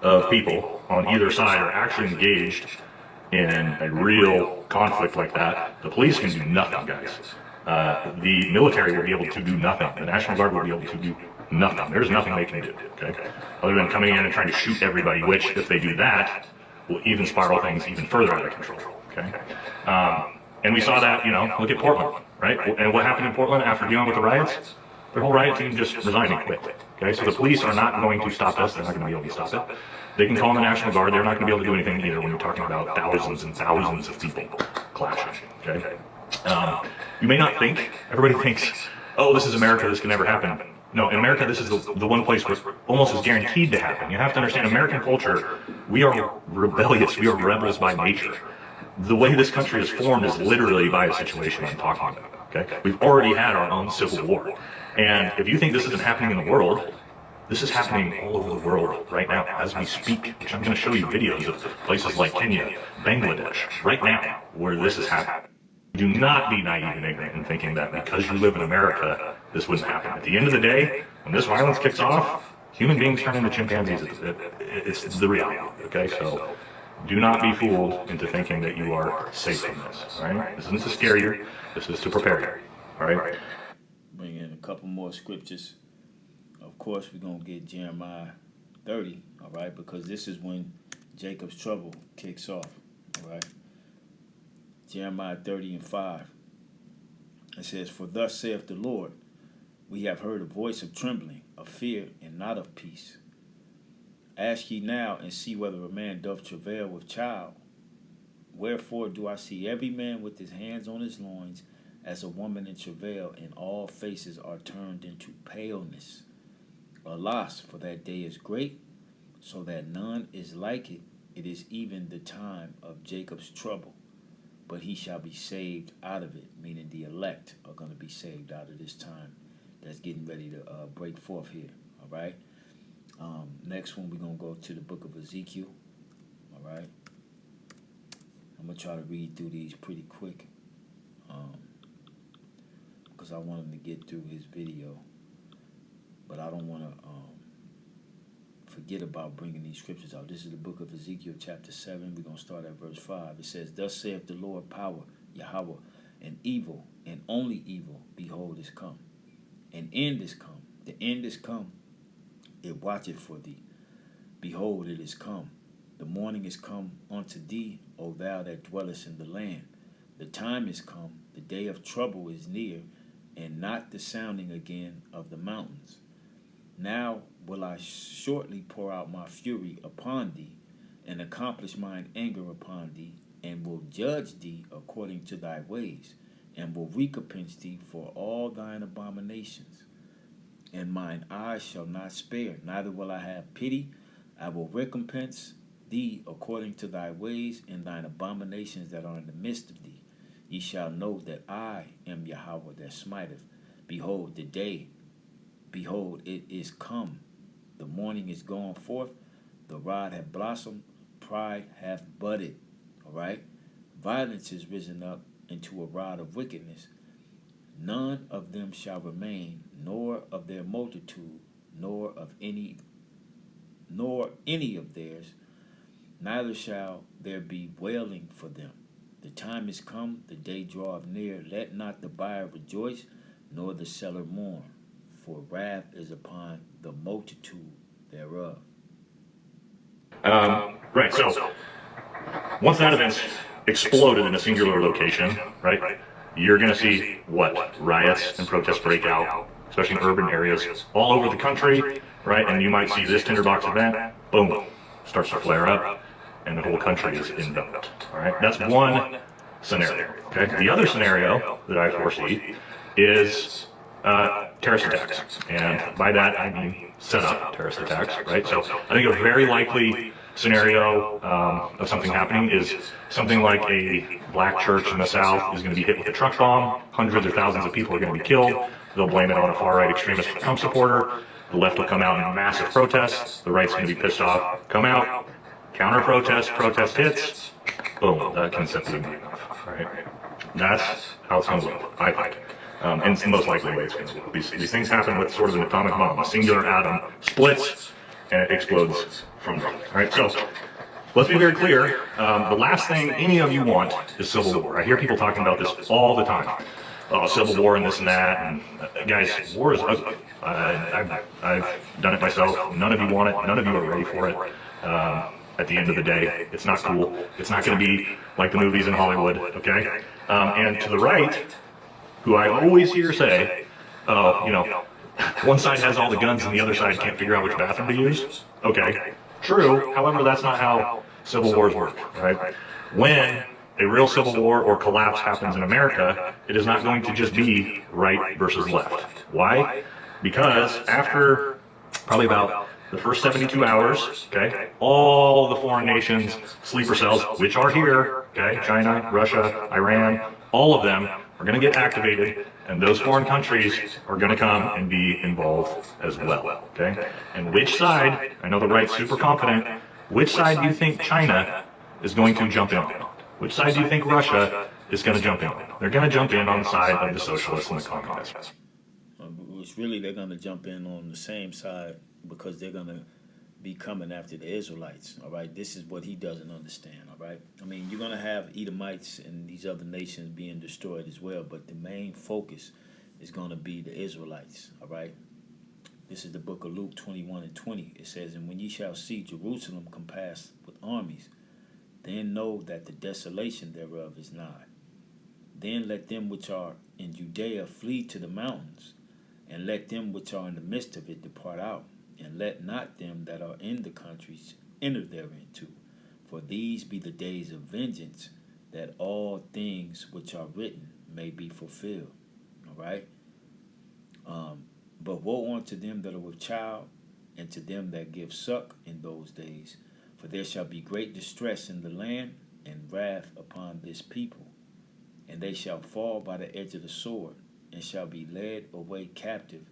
of people on either side are actually engaged in a real conflict like that, the police can do nothing, guys. The military will be able to do nothing. The National Guard will be able to do nothing. There's nothing they can do, okay? Other than coming in and trying to shoot everybody, which, if they do that, will even spiral things even further out of control, okay? And we saw that, look at Portland, right? And what happened in Portland after dealing with the riots? Their whole riot team just resigned and quit, okay? So the police are not going to stop us. They're not going to be able to stop it. They can call in the National Guard. They're not going to be able to do anything either when you're talking about thousands and thousands of people clashing, okay? You may not think, everybody thinks, oh, this is America, this can never happen. No, in America, this is the one place where almost is guaranteed to happen. You have to understand, American culture, we are rebellious, we are rebels by nature. The way this country is formed is literally by a situation I'm talking about, okay? We've already had our own civil war. And if you think this isn't happening in the world, this is happening all over the world right now as we speak. I'm going to show you videos of places like Kenya, Bangladesh, right now, where this is happening. Do not be naive and ignorant in thinking that because you live in America, this wouldn't happen. At the end of the day, when this violence kicks off, human beings turn into chimpanzees. It's the reality, okay? So do not be fooled into thinking that you are safe from this, all right? This isn't to scare you. This is to prepare you, all right? Bring in a couple more scriptures. Of course, we're going to get Jeremiah 30, all right? Because this is when Jacob's trouble kicks off, all right? Jeremiah 30:5. It says, "For thus saith the Lord, we have heard a voice of trembling, of fear, and not of peace. Ask ye now, and see whether a man doth travail with child. Wherefore do I see every man with his hands on his loins, as a woman in travail, and all faces are turned into paleness. Alas, for that day is great, so that none is like it. It is even the time of Jacob's trouble. But he shall be saved out of it," meaning the elect are going to be saved out of this time that's getting ready to break forth here, all right? Next one, we're going to go to the book of Ezekiel, all right? I'm going to try to read through these pretty quick because I want him to get through his video, but I don't want to forget about bringing these scriptures out. This is the book of Ezekiel chapter 7. We're going to start at verse 5. It says, "Thus saith the Lord power, Yahweh, and evil, and only evil, behold, is come. And end is come. The end is come. It watcheth for thee. Behold, it is come. The morning is come unto thee, O thou that dwellest in the land. The time is come. The day of trouble is near, and not the sounding again of the mountains. Now will I shortly pour out my fury upon thee, and accomplish mine anger upon thee, and will judge thee according to thy ways, and will recompense thee for all thine abominations. And mine eyes shall not spare, neither will I have pity. I will recompense thee according to thy ways, and thine abominations that are in the midst of thee. Ye shall know that I am Yahweh that smiteth. Behold, the day, behold, it is come. The morning is gone forth. The rod hath blossomed. Pride hath budded." All right? "Violence is risen up into a rod of wickedness. None of them shall remain, nor of their multitude, nor any of theirs. Neither shall there be wailing for them. The time is come, the day draweth near. Let not the buyer rejoice, nor the seller mourn. For wrath is upon the multitude thereof." Right, so once that event exploded in a singular location, right, you're going to see what? Riots and protests break out, especially in urban areas all over the country, right? And you might see this tinderbox event, boom, starts to flare up, and the whole country is enveloped. All right, that's one scenario. Okay, the other scenario that I foresee is terrorist attacks, and by that I mean set up terrorist attacks, right? So I think a very likely scenario of something happening is something like a black church in the South is going to be hit with a truck bomb. Hundreds or thousands of people are going to be killed. They'll blame it on a far-right extremist Trump supporter. The left will come out in massive protests. The right's going to be pissed off, come out, counter-protest, protest hits, boom, that can set the ignite off, right? That's how it's going to look, I think. And it's the most likely way it's going to look. These things happen with sort of an atomic bomb. A singular atom splits and it explodes from there. All right, so let's be very clear. The last thing any of you want is civil war. I hear people talking about this all the time. Oh, civil war and this and that. And guys, war is ugly. I've done it myself. None of you want it. None of you are ready for it. At the end of the day, it's not cool. It's not going to be like the movies in Hollywood, okay? And to the right, who I always hear say, oh, you know, one side has all the guns and the other side can't figure out which bathroom to use. Okay, true. However, that's not how civil wars work, right? When a real civil war or collapse happens in America, it is not going to just be right versus left. Why? Because after probably about the first 72 hours, okay, all the foreign nations, sleeper cells, which are here, okay, China, Russia, Iran, all of them are going to get activated, and those foreign countries are going to come and be involved as well, okay? And which side, I know the right's super confident, which side do you think China is going to jump in on? Which side do you think Russia is going to jump in on? They're going to jump in on the side of the socialists and the communists. Which really they're going to jump in on the same side because they're going to be coming after the Israelites, all right? This is what he doesn't understand, all right? I mean, you're going to have Edomites and these other nations being destroyed as well, but the main focus is going to be the Israelites, all right? This is the book of Luke 21 and 20. It says, "And when ye shall see Jerusalem compassed with armies, then know that the desolation thereof is nigh. Then let them which are in Judea flee to the mountains, and let them which are in the midst of it depart out, and let not them that are in the countries enter thereinto. For these be the days of vengeance, that all things which are written may be fulfilled." All right? But woe unto them that are with child, and to them that give suck in those days. For there shall be great distress in the land, and wrath upon this people. And they shall fall by the edge of the sword, and shall be led away captive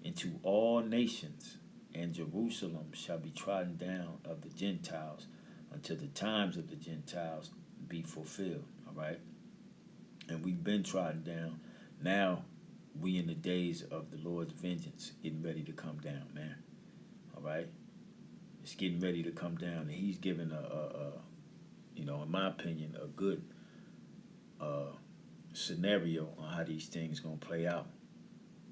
into all nations, and Jerusalem shall be trodden down of the Gentiles until the times of the Gentiles be fulfilled. All right? And we've been trodden down. Now we in the days of the Lord's vengeance, getting ready to come down, man. All right? It's getting ready to come down, and he's given in my opinion, a good scenario on how these things going to play out.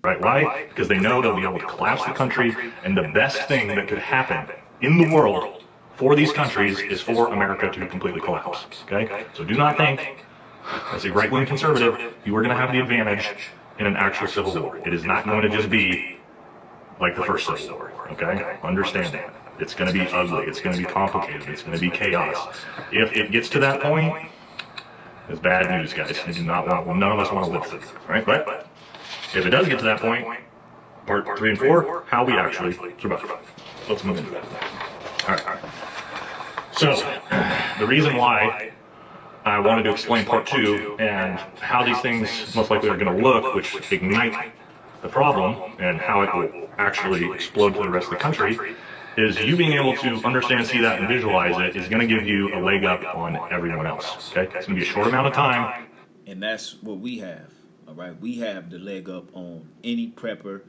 Right? Why? Because they know they'll be able to collapse the country, and the best thing that could happen in the world for these countries is for America to completely collapse. Okay? So do not think, as a right-wing conservative, you are going to have the advantage in an actual civil war. It is not going to just be like the first civil war. Okay? Understand that. It's going to be ugly. It's going to be complicated. It's going to be chaos. If it gets to that point, it's bad news, guys. You do not want. None of us want to live through it, right? But if it does get to that point, part 3 and 4, how we actually survive. Let's move into that. All right. So the reason why I wanted to explain part 2 and how these things most likely are going to look, which ignite the problem and how it will actually explode to the rest of the country, is you being able to understand, see that, and visualize it is going to give you a leg up on everyone else. Okay, it's going to be a short amount of time. And that's what we have. All right, we have the leg up on any prepper,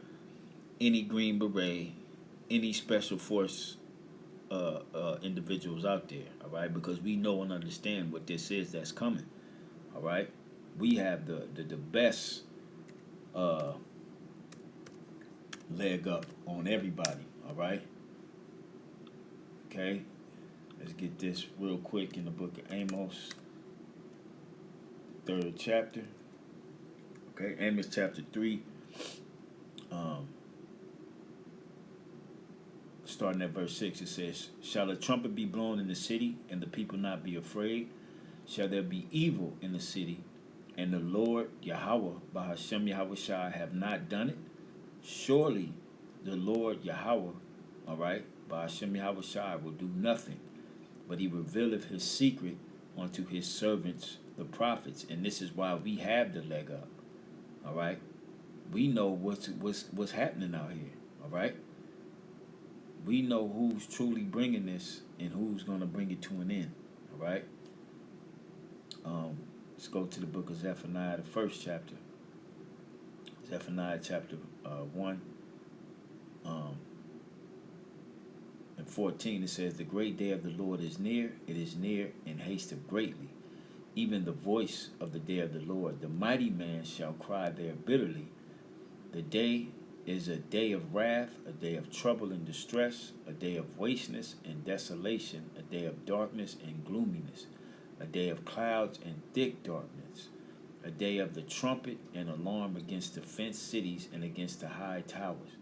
any Green Beret, any special force individuals out there. All right, because we know and understand what this is that's coming. All right, we have the best leg up on everybody. All right. Okay, let's get this real quick in the book of Amos, 3rd chapter. Okay, Amos chapter 3, um, starting at verse 6, it says, "Shall a trumpet be blown in the city, and the people not be afraid? Shall there be evil in the city, and the Lord Yahweh, by Hashem Yahweh Shai, have not done it? Surely the Lord Yahweh, all right, by Hashem Yahweh Shai, will do nothing, but he revealeth his secret unto his servants, the prophets." And this is why we have the leg up, all right? We know what's happening out here, all right? We know who's truly bringing this and who's going to bring it to an end, all right? Let's go to the book of Zephaniah, the first chapter. Zephaniah chapter 1 and 14, it says, "The great day of the Lord is near, it is near, and hasteth greatly. Even the voice of the day of the Lord. The mighty man shall cry there bitterly. The day is a day of wrath, a day of trouble and distress, a day of wasteness and desolation, a day of darkness and gloominess, a day of clouds and thick darkness, a day of the trumpet and alarm against the fenced cities and against the high towers.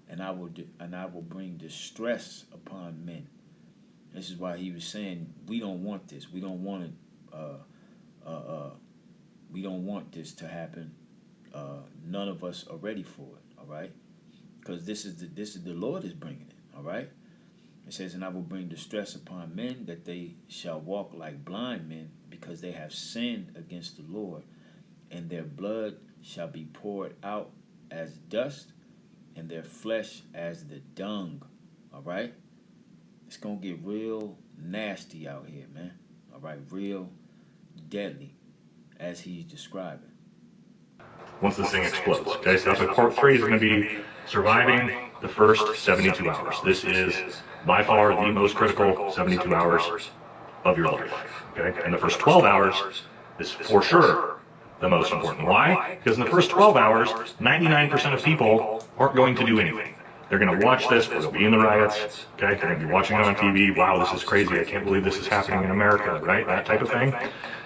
And I will bring distress upon men." This is why he was saying we don't want this. We don't want it. We don't want this to happen. None of us are ready for it. All right, because this is the Lord is bringing it. All right. It says, "And I will bring distress upon men, that they shall walk like blind men, because they have sinned against the Lord, and their blood shall be poured out as dust, and their flesh as the dung." All right? It's going to get real nasty out here, man. All right? Real deadly, as he's describing. Once this thing explodes. Okay, so part 3 is going to be surviving the first 72 hours. This is by far the most critical 72 hours of your life. Okay, and the first 12 hours is for sure the most important. Why? Because in the first 12 hours, 99% of people aren't going to do anything. They're going to watch this, or they'll be in the riots, okay? They're going to be watching it on TV. Wow, this is crazy. I can't believe this is happening in America, right? That type of thing.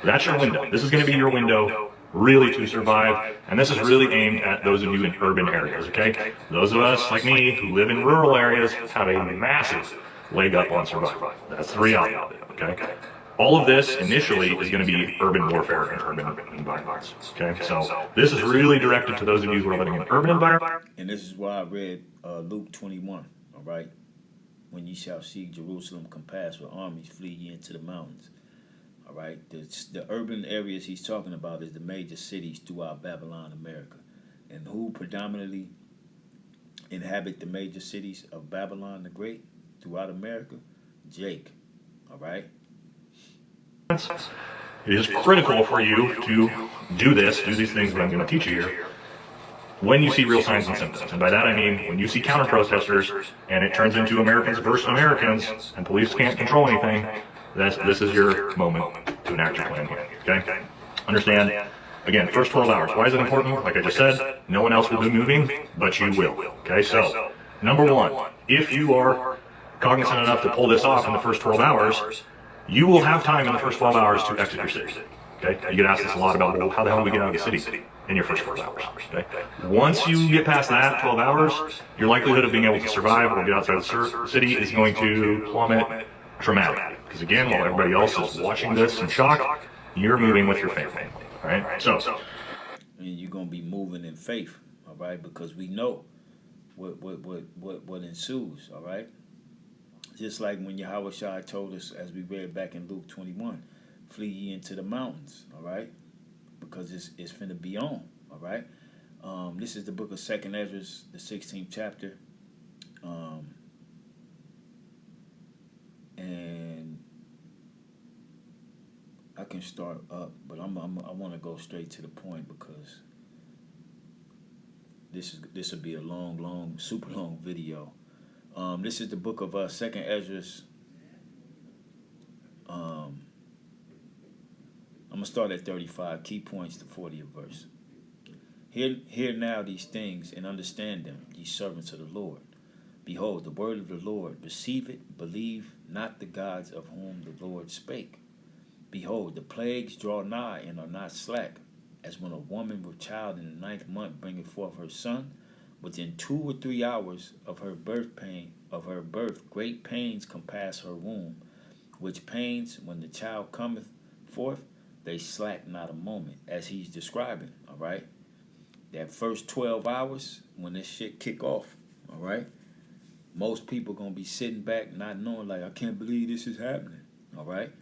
That's your window. This is going to be your window really to survive, and this is really aimed at those of you in urban areas, okay? Those of us, like me, who live in rural areas have a massive leg up on survival. That's the reality of it, okay? All of this initially is going to be urban warfare and urban environments, okay? So this is really directed to those of you who are living in urban environments. And this is why I read Luke 21, all right? "When ye shall see Jerusalem compassed with armies, flee ye into the mountains." All right? The urban areas he's talking about is the major cities throughout Babylon, America. And who predominantly inhabit the major cities of Babylon the Great throughout America? Jake, all right? It is critical for you to do these things that I'm going to teach you here, when you see real signs and symptoms. And by that I mean when you see counter-protesters and it turns into Americans versus Americans and police can't control anything, this is your moment to enact your plan here, okay? Understand, again, first 12 hours. Why is it important? Like I just said, no one else will be moving, but you will, okay? So, number one, if you are cognizant enough to pull this off in the first 12 hours, you will have time in the first 12 hours to exit your city. Okay? You get asked this a lot about, well, how the hell do we get out of the city in your first 12 hours? Okay? Once you get past that 12 hours, your likelihood of being able to survive or get outside the city is going to plummet dramatically. Because again, while everybody else is watching this in shock, you're moving with your family. All right? So, and you're gonna be moving in faith, all right? Because we know what ensues, all right? Just like when Yahweh Shai told us, as we read back in Luke 21, "Flee ye into the mountains," all right? Because it's finna be on, all right? This is the book of 2nd Ezra, the 16th chapter. And I can start up, but I want to go straight to the point, because this will be a long, super long video. This is the book of 2nd Ezra. I'm going to start at 35, key points to 40th verse. Hear now these things, and understand them, ye servants of the Lord. Behold, the word of the Lord, receive it, believe not the gods of whom the Lord spake. Behold, the plagues draw nigh and are not slack, as when a woman with child in the ninth month bringeth forth her son, within 2 or 3 hours of her birth, great pains compass her womb, which pains, when the child cometh forth, they slack not a moment, as he's describing, all right? That first 12 hours, when this shit kick off, all right? Most people gonna be sitting back not knowing, like, I can't believe this is happening, all right?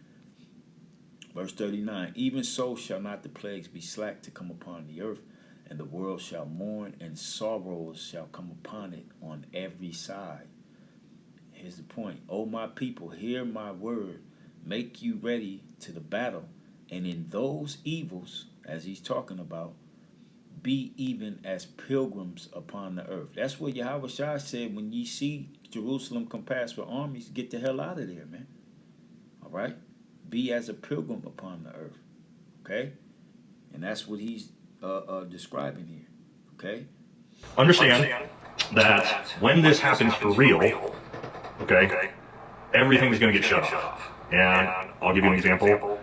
Verse 39, even so shall not the plagues be slack to come upon the earth, and the world shall mourn, and sorrows shall come upon it on every side. Here's the point. O my people, hear my word. Make you ready to the battle. And in those evils, as he's talking about, be even as pilgrims upon the earth. That's what Yahweh Shai said, when ye see Jerusalem compassed with armies, get the hell out of there, man. All right? Be as a pilgrim upon the earth. Okay? And that's what he's describing here. Okay? Understand that when this happens for real, okay, everything's going to get shut off. And I'll give you an example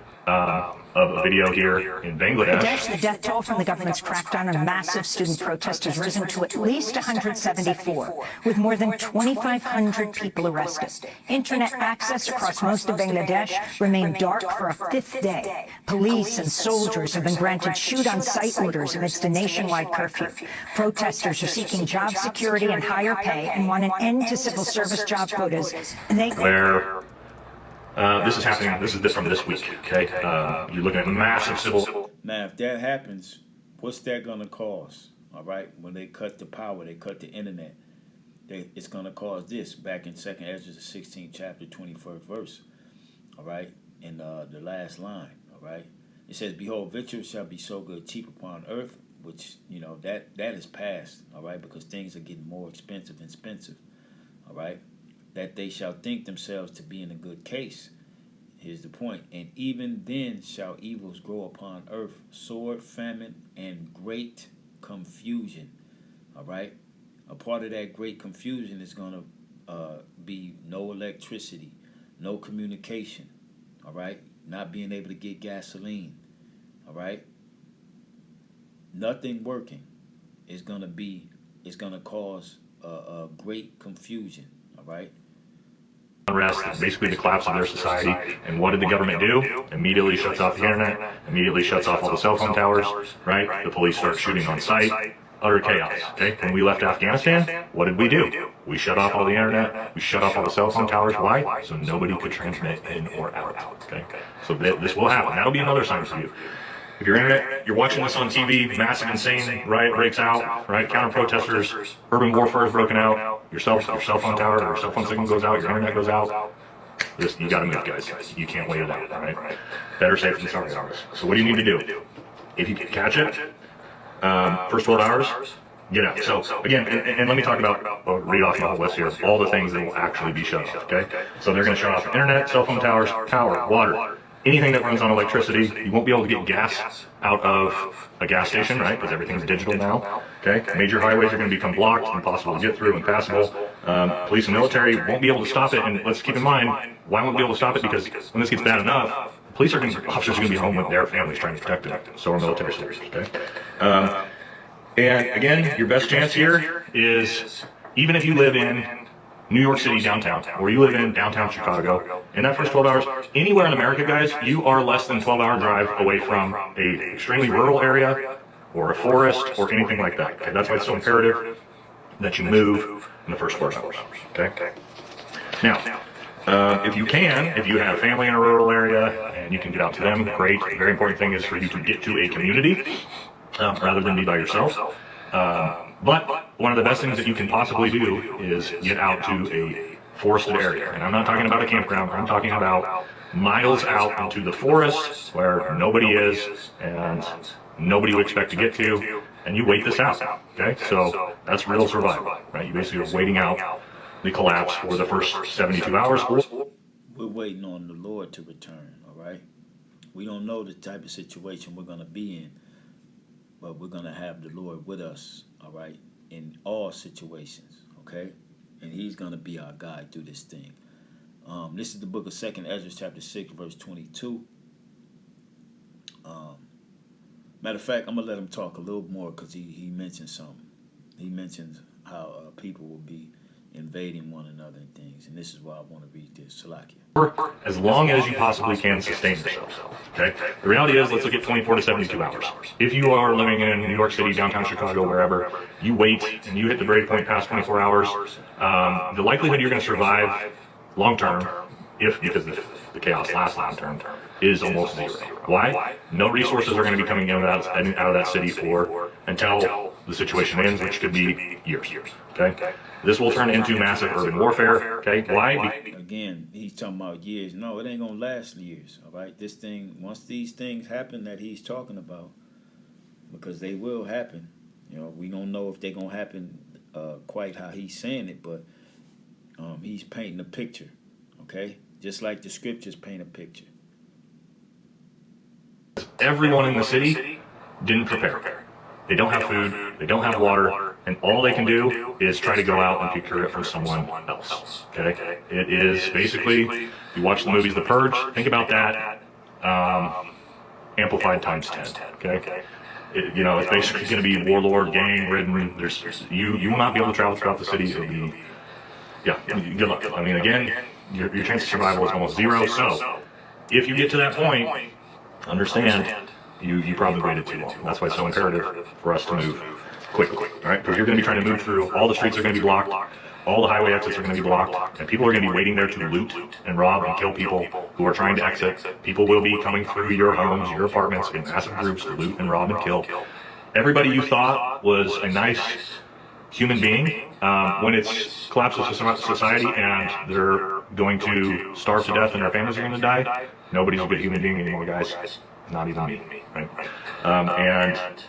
of a video here in Bangladesh. The death toll from the government's crackdown on massive student protests has risen to at least 174, with more than 2,500 people arrested. Internet access across most of Bangladesh remained dark for a fifth day. Police and soldiers have been granted shoot-on-sight orders amidst a nationwide curfew. Protesters are seeking job security and higher pay and want an end to civil service job quotas. And This is happening. This is from this week. Okay, you're looking at massive civil. Now, if that happens, what's that gonna cause? All right, when they cut the power, they cut the internet. It's gonna cause this. Back in 2nd Ezra, the 16th chapter, 21st verse. All right, in the last line. All right, it says, "Behold, victuals shall be so good cheap upon earth," which that is past. All right, because things are getting more expensive. All right. That they shall think themselves to be in a good case. Here's the point. And even then shall evils grow upon earth, sword, famine, and great confusion. All right? A part of that great confusion is going to be no electricity, no communication. All right? Not being able to get gasoline. All right? Nothing working is going to cause great confusion. All right? Unrest, basically the collapse of their society. And what did the government do? Immediately shuts off the internet, immediately shuts off all the cell phone towers, right? The police start shooting on sight. Utter chaos, okay? When we left Afghanistan, what did we do? We shut off all the internet, we shut off all the cell phone towers. Why? So nobody could transmit in or out, okay? So this will happen. That'll be another sign for you. If your internet, you're watching this on TV, massive insane riot breaks out, right? Counter protesters, urban warfare is broken out, your cell phone tower or your cell phone signal goes out, your internet goes out. You gotta move, guys. You can't wait it out, all right? Better safe than sorry, guys. So what do you need to do? If you can catch it, first 12 hours, get out. So again, and let me talk about, read off my whole list here, all the things that will actually be shut off, okay? So they're gonna shut off internet, cell phone towers, power, water. Anything that runs on electricity. You won't be able to get gas out of a gas station, right? Because everything's digital now. Okay. Major highways are going to become blocked, impossible to get through, impassable. Police and military won't be able to stop it. And let's keep in mind, why won't we be able to stop it? Because when this gets bad enough, officers are going to be home with their families trying to protect them. So are military soldiers. Okay. And again, your best chance here is, even if you live in New York City downtown, or you live in downtown Chicago, in that first 12 hours, anywhere in America, guys, you are less than 12-hour drive away from a extremely rural area, or a forest, or anything like that. Okay? That's why it's so imperative that you move in the first 12 hours. Okay? Now, if you have family in a rural area, and you can get out to them, great. The very important thing is for you to get to a community, rather than be by yourself. But one of the best things that you can possibly do is get out to a forested area. And I'm not talking about a campground. I'm talking about miles out into the forest where nobody is and nobody would expect to get to. And you wait this out. Okay? So that's real survival, right? You basically are waiting out the collapse for the first 72 hours. We're waiting on the Lord to return, all right? We don't know the type of situation we're going to be in, but we're going to have the Lord with us, all right, in all situations, okay? And he's going to be our guide through this thing. This is the book of 2nd Ezra, chapter 6, verse 22. Matter of fact, I'm gonna let him talk a little more because he mentioned something. He mentions how people will be invading one another and things, and this is why I want to read this. Salakia. As long as you possibly can sustain yourself. Okay? The reality is, let's look at 24 to 72 hours. If you are living in New York City, downtown Chicago, wherever, you wait and you hit the break point past 24 hours, the likelihood you're going to survive long term, because the chaos lasts long term, is almost zero. Why? No resources are going to be coming out of that city until the situation ends, which could be years. Okay? This will turn into massive urban warfare. Okay? Why? Again, he's talking about years. No, it ain't gonna last years. All right, this thing, once these things happen that he's talking about, because they will happen. You know, we don't know if they're gonna happen quite how he's saying it, but he's painting a picture. Okay, just like the scriptures paint a picture. Everyone in the city didn't prepare. They don't have food, they don't have water, and all they can do is try to go out and procure it from someone else. Okay? It is basically, you watch the movies The Purge, think about that, amplified times 10. Okay? It's basically going to be warlord, gang-ridden. You will not be able to travel throughout the city. It'll be, good luck. I mean, again, your chance of survival is almost zero. So, if you get to that point, understand you probably waited too long. That's why it's so imperative for us to move quickly, all right? Because you're going to be trying to move through, all the streets are going to be blocked, all the highway exits are going to be blocked, and people are going to be waiting there to loot and rob and kill people who are trying to exit. People will be coming through your homes, your apartments in massive groups to loot and rob and kill. Everybody you thought was a nice human being, when it's collapses society and they're going to starve to death and their families are going to die, nobody's a good human being anymore, guys. Not even me, right? And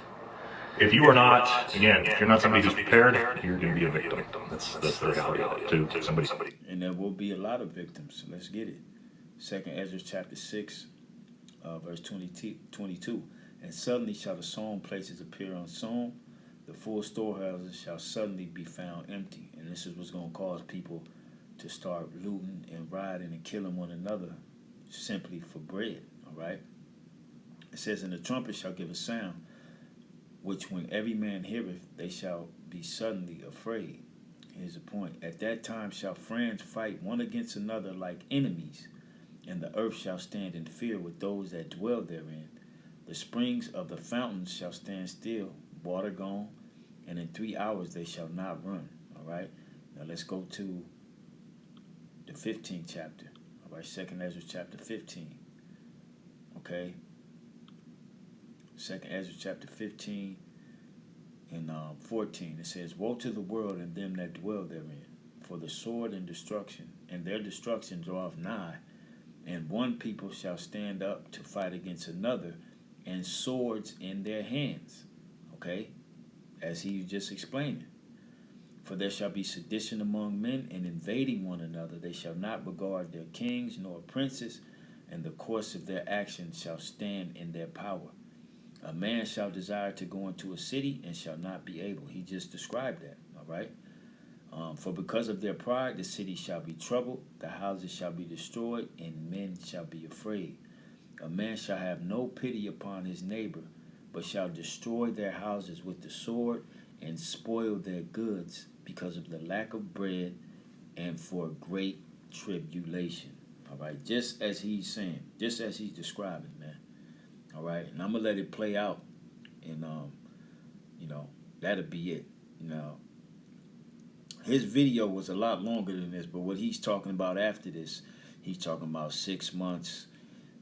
if you are not, again, if you're not somebody who's prepared, you're going to be a victim. That's the reality of it to somebody. And there will be a lot of victims. So let's get it. 2nd Ezra chapter 6, verse 22. And suddenly shall the sown places appear unsown. The full storehouses shall suddenly be found empty. And this is what's going to cause people to start looting and rioting and killing one another simply for bread. All right? It says, and the trumpet shall give a sound, which when every man heareth, they shall be suddenly afraid. Here's the point. At that time shall friends fight one against another like enemies, and the earth shall stand in fear with those that dwell therein. The springs of the fountains shall stand still, water gone, and in 3 hours they shall not run. All right? Now let's go to the 15th chapter. All right, 2nd Ezra chapter 15. Okay? 2nd Ezra chapter 15 and 14. It says, woe to the world and them that dwell therein, for the sword and destruction, and their destruction draweth nigh, and one people shall stand up to fight against another, and swords in their hands. Okay? As he just explained it. For there shall be sedition among men, and invading one another. They shall not regard their kings nor princes, and the course of their actions shall stand in their power. A man shall desire to go into a city and shall not be able. He just described that, all right? For because of their pride, the city shall be troubled, the houses shall be destroyed, and men shall be afraid. A man shall have no pity upon his neighbor, but shall destroy their houses with the sword and spoil their goods because of the lack of bread and for great tribulation. All right, just as he's saying, just as he's describing, man. All right, and I'm gonna let it play out, and that'll be it. His video was a lot longer than this, but what he's talking about after this, he's talking about 6 months,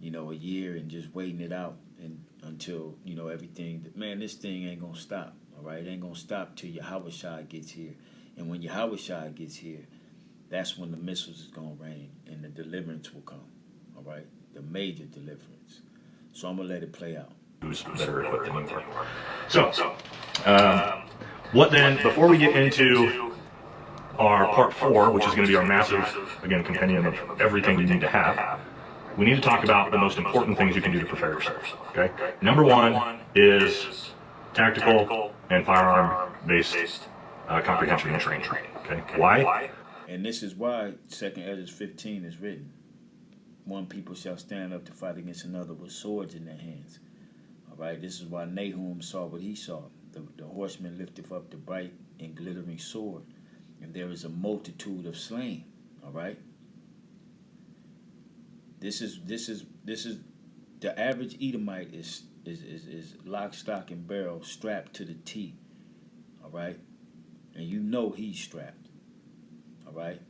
a year, and just waiting it out and until everything. Man, this thing ain't gonna stop. All right, it ain't gonna stop till Yahushua gets here, and when Yahushua gets here, that's when the missiles is gonna rain and the deliverance will come. All right, the major deliverance. So I'm going to let it play out. Who's better equipped than you are. So, what then, before we get into our part 4, which is going to be our massive, again, compendium of everything you need to have, we need to talk about the most important things you can do to prepare yourself. Okay? Number 1 is tactical and firearm-based comprehension and training. Okay? Why? And this is why 2nd Ezra 15 is written. One people shall stand up to fight against another with swords in their hands. All All right, this is why Nahum saw what he saw. The horseman lifteth up the bright and glittering sword, and there is a multitude of slain. All right. This is the average Edomite is lock, stock, and barrel strapped to the T. All right, and you know he's strapped. All right.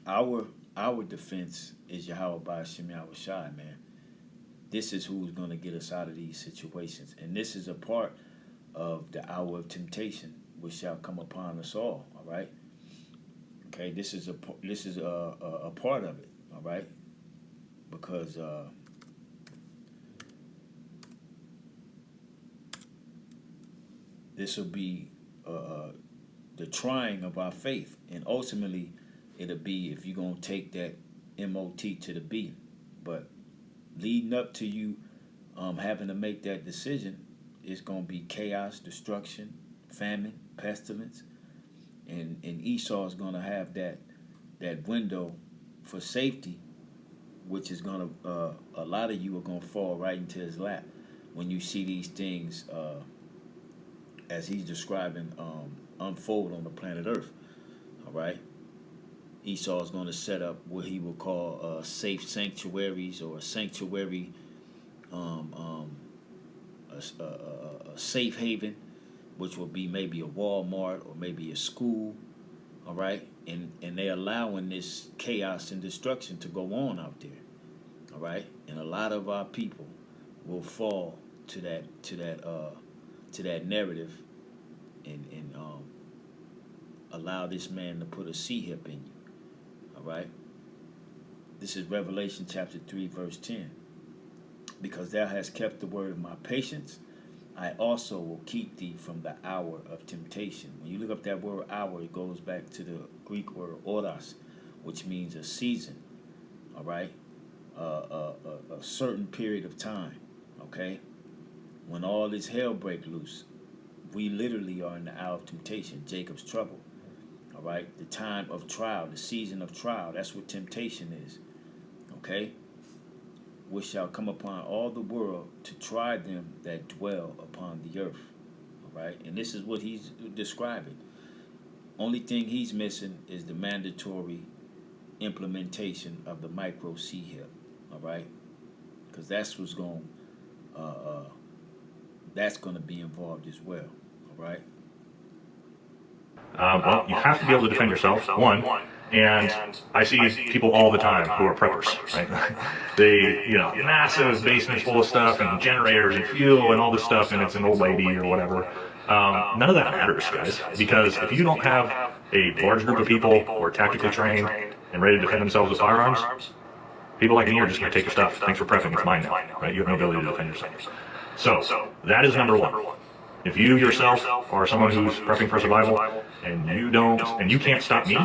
Our defense is Yahweh Ba'ashem Yahweh Shai, man. This is who's going to get us out of these situations, and this is a part of the hour of temptation which shall come upon us all. All right. Okay. This is a part of it. All right. Because this will be the trying of our faith, and ultimately it'll be if you're gonna take that MOT to the B. But leading up to you having to make that decision, it's gonna be chaos, destruction, famine, pestilence, and Esau is gonna have that window for safety, which is gonna a lot of you are gonna fall right into his lap when you see these things as he's describing unfold on the planet Earth. All right, Esau is going to set up what he will call safe sanctuaries, or a sanctuary, a safe haven, which will be maybe a Walmart or maybe a school. All right, and they're allowing this chaos and destruction to go on out there. All right, and a lot of our people will fall to that narrative, and allow this man to put a C-hip in you. All right, this is Revelation chapter 3 verse 10. Because thou hast kept the word of my patience, I also will keep thee from the hour of temptation. When you look up that word hour, it goes back to the Greek word oros, which means a season. All right, a certain period of time. Okay, when all this hell break loose, we literally are in the hour of temptation, Jacob's trouble. All right, the time of trial, the season of trial. That's what temptation is. Okay, which shall come upon all the world to try them that dwell upon the earth. All right, and this is what he's describing. Only thing he's missing is the mandatory implementation of the micro C-hip. All right, because that's what's going that's going to be involved as well. All right. Well, you have to be able to defend yourself, one. And I see people all the time who are preppers, right? They, massive basements full of stuff and generators and fuel and all this stuff, and it's an old lady or whatever. None of that matters, guys, because if you don't have a large group of people who are tactically trained and ready to defend themselves with firearms, people like me are just going to take your stuff. Thanks for prepping. It's mine now, right? You have no ability to defend yourself. So that is number one. If you yourself are someone who's prepping for survival and you can't stop me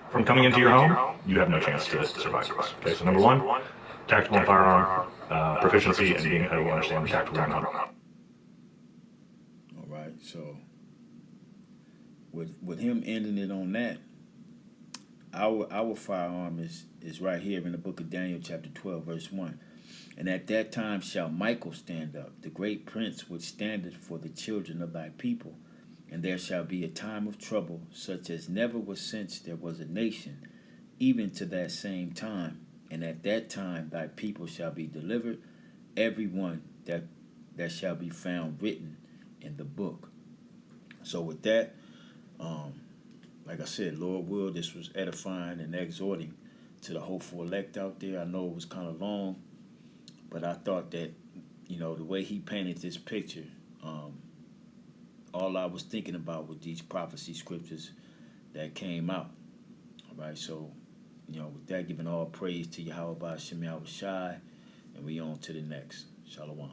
from coming into your home, you have no chance to survive this. Okay, so number one, tactical and firearm proficiency and being able to understand the tactical ground. All right, so with him ending it on that, our firearm is right here in the book of Daniel, chapter 12, verse 1. And at that time shall Michael stand up, the great prince which standeth for the children of thy people. And there shall be a time of trouble, such as never was since there was a nation, even to that same time. And at that time thy people shall be delivered, every one that shall be found written in the book. So with that, like I said, Lord will, this was edifying and exhorting to the hopeful elect out there. I know it was kind of long, but I thought that, the way he painted this picture, all I was thinking about with these prophecy scriptures that came out. All right, so, with that, giving all praise to Yahweh Ba'ashem Yahweh Shai, and we on to the next. Shalom.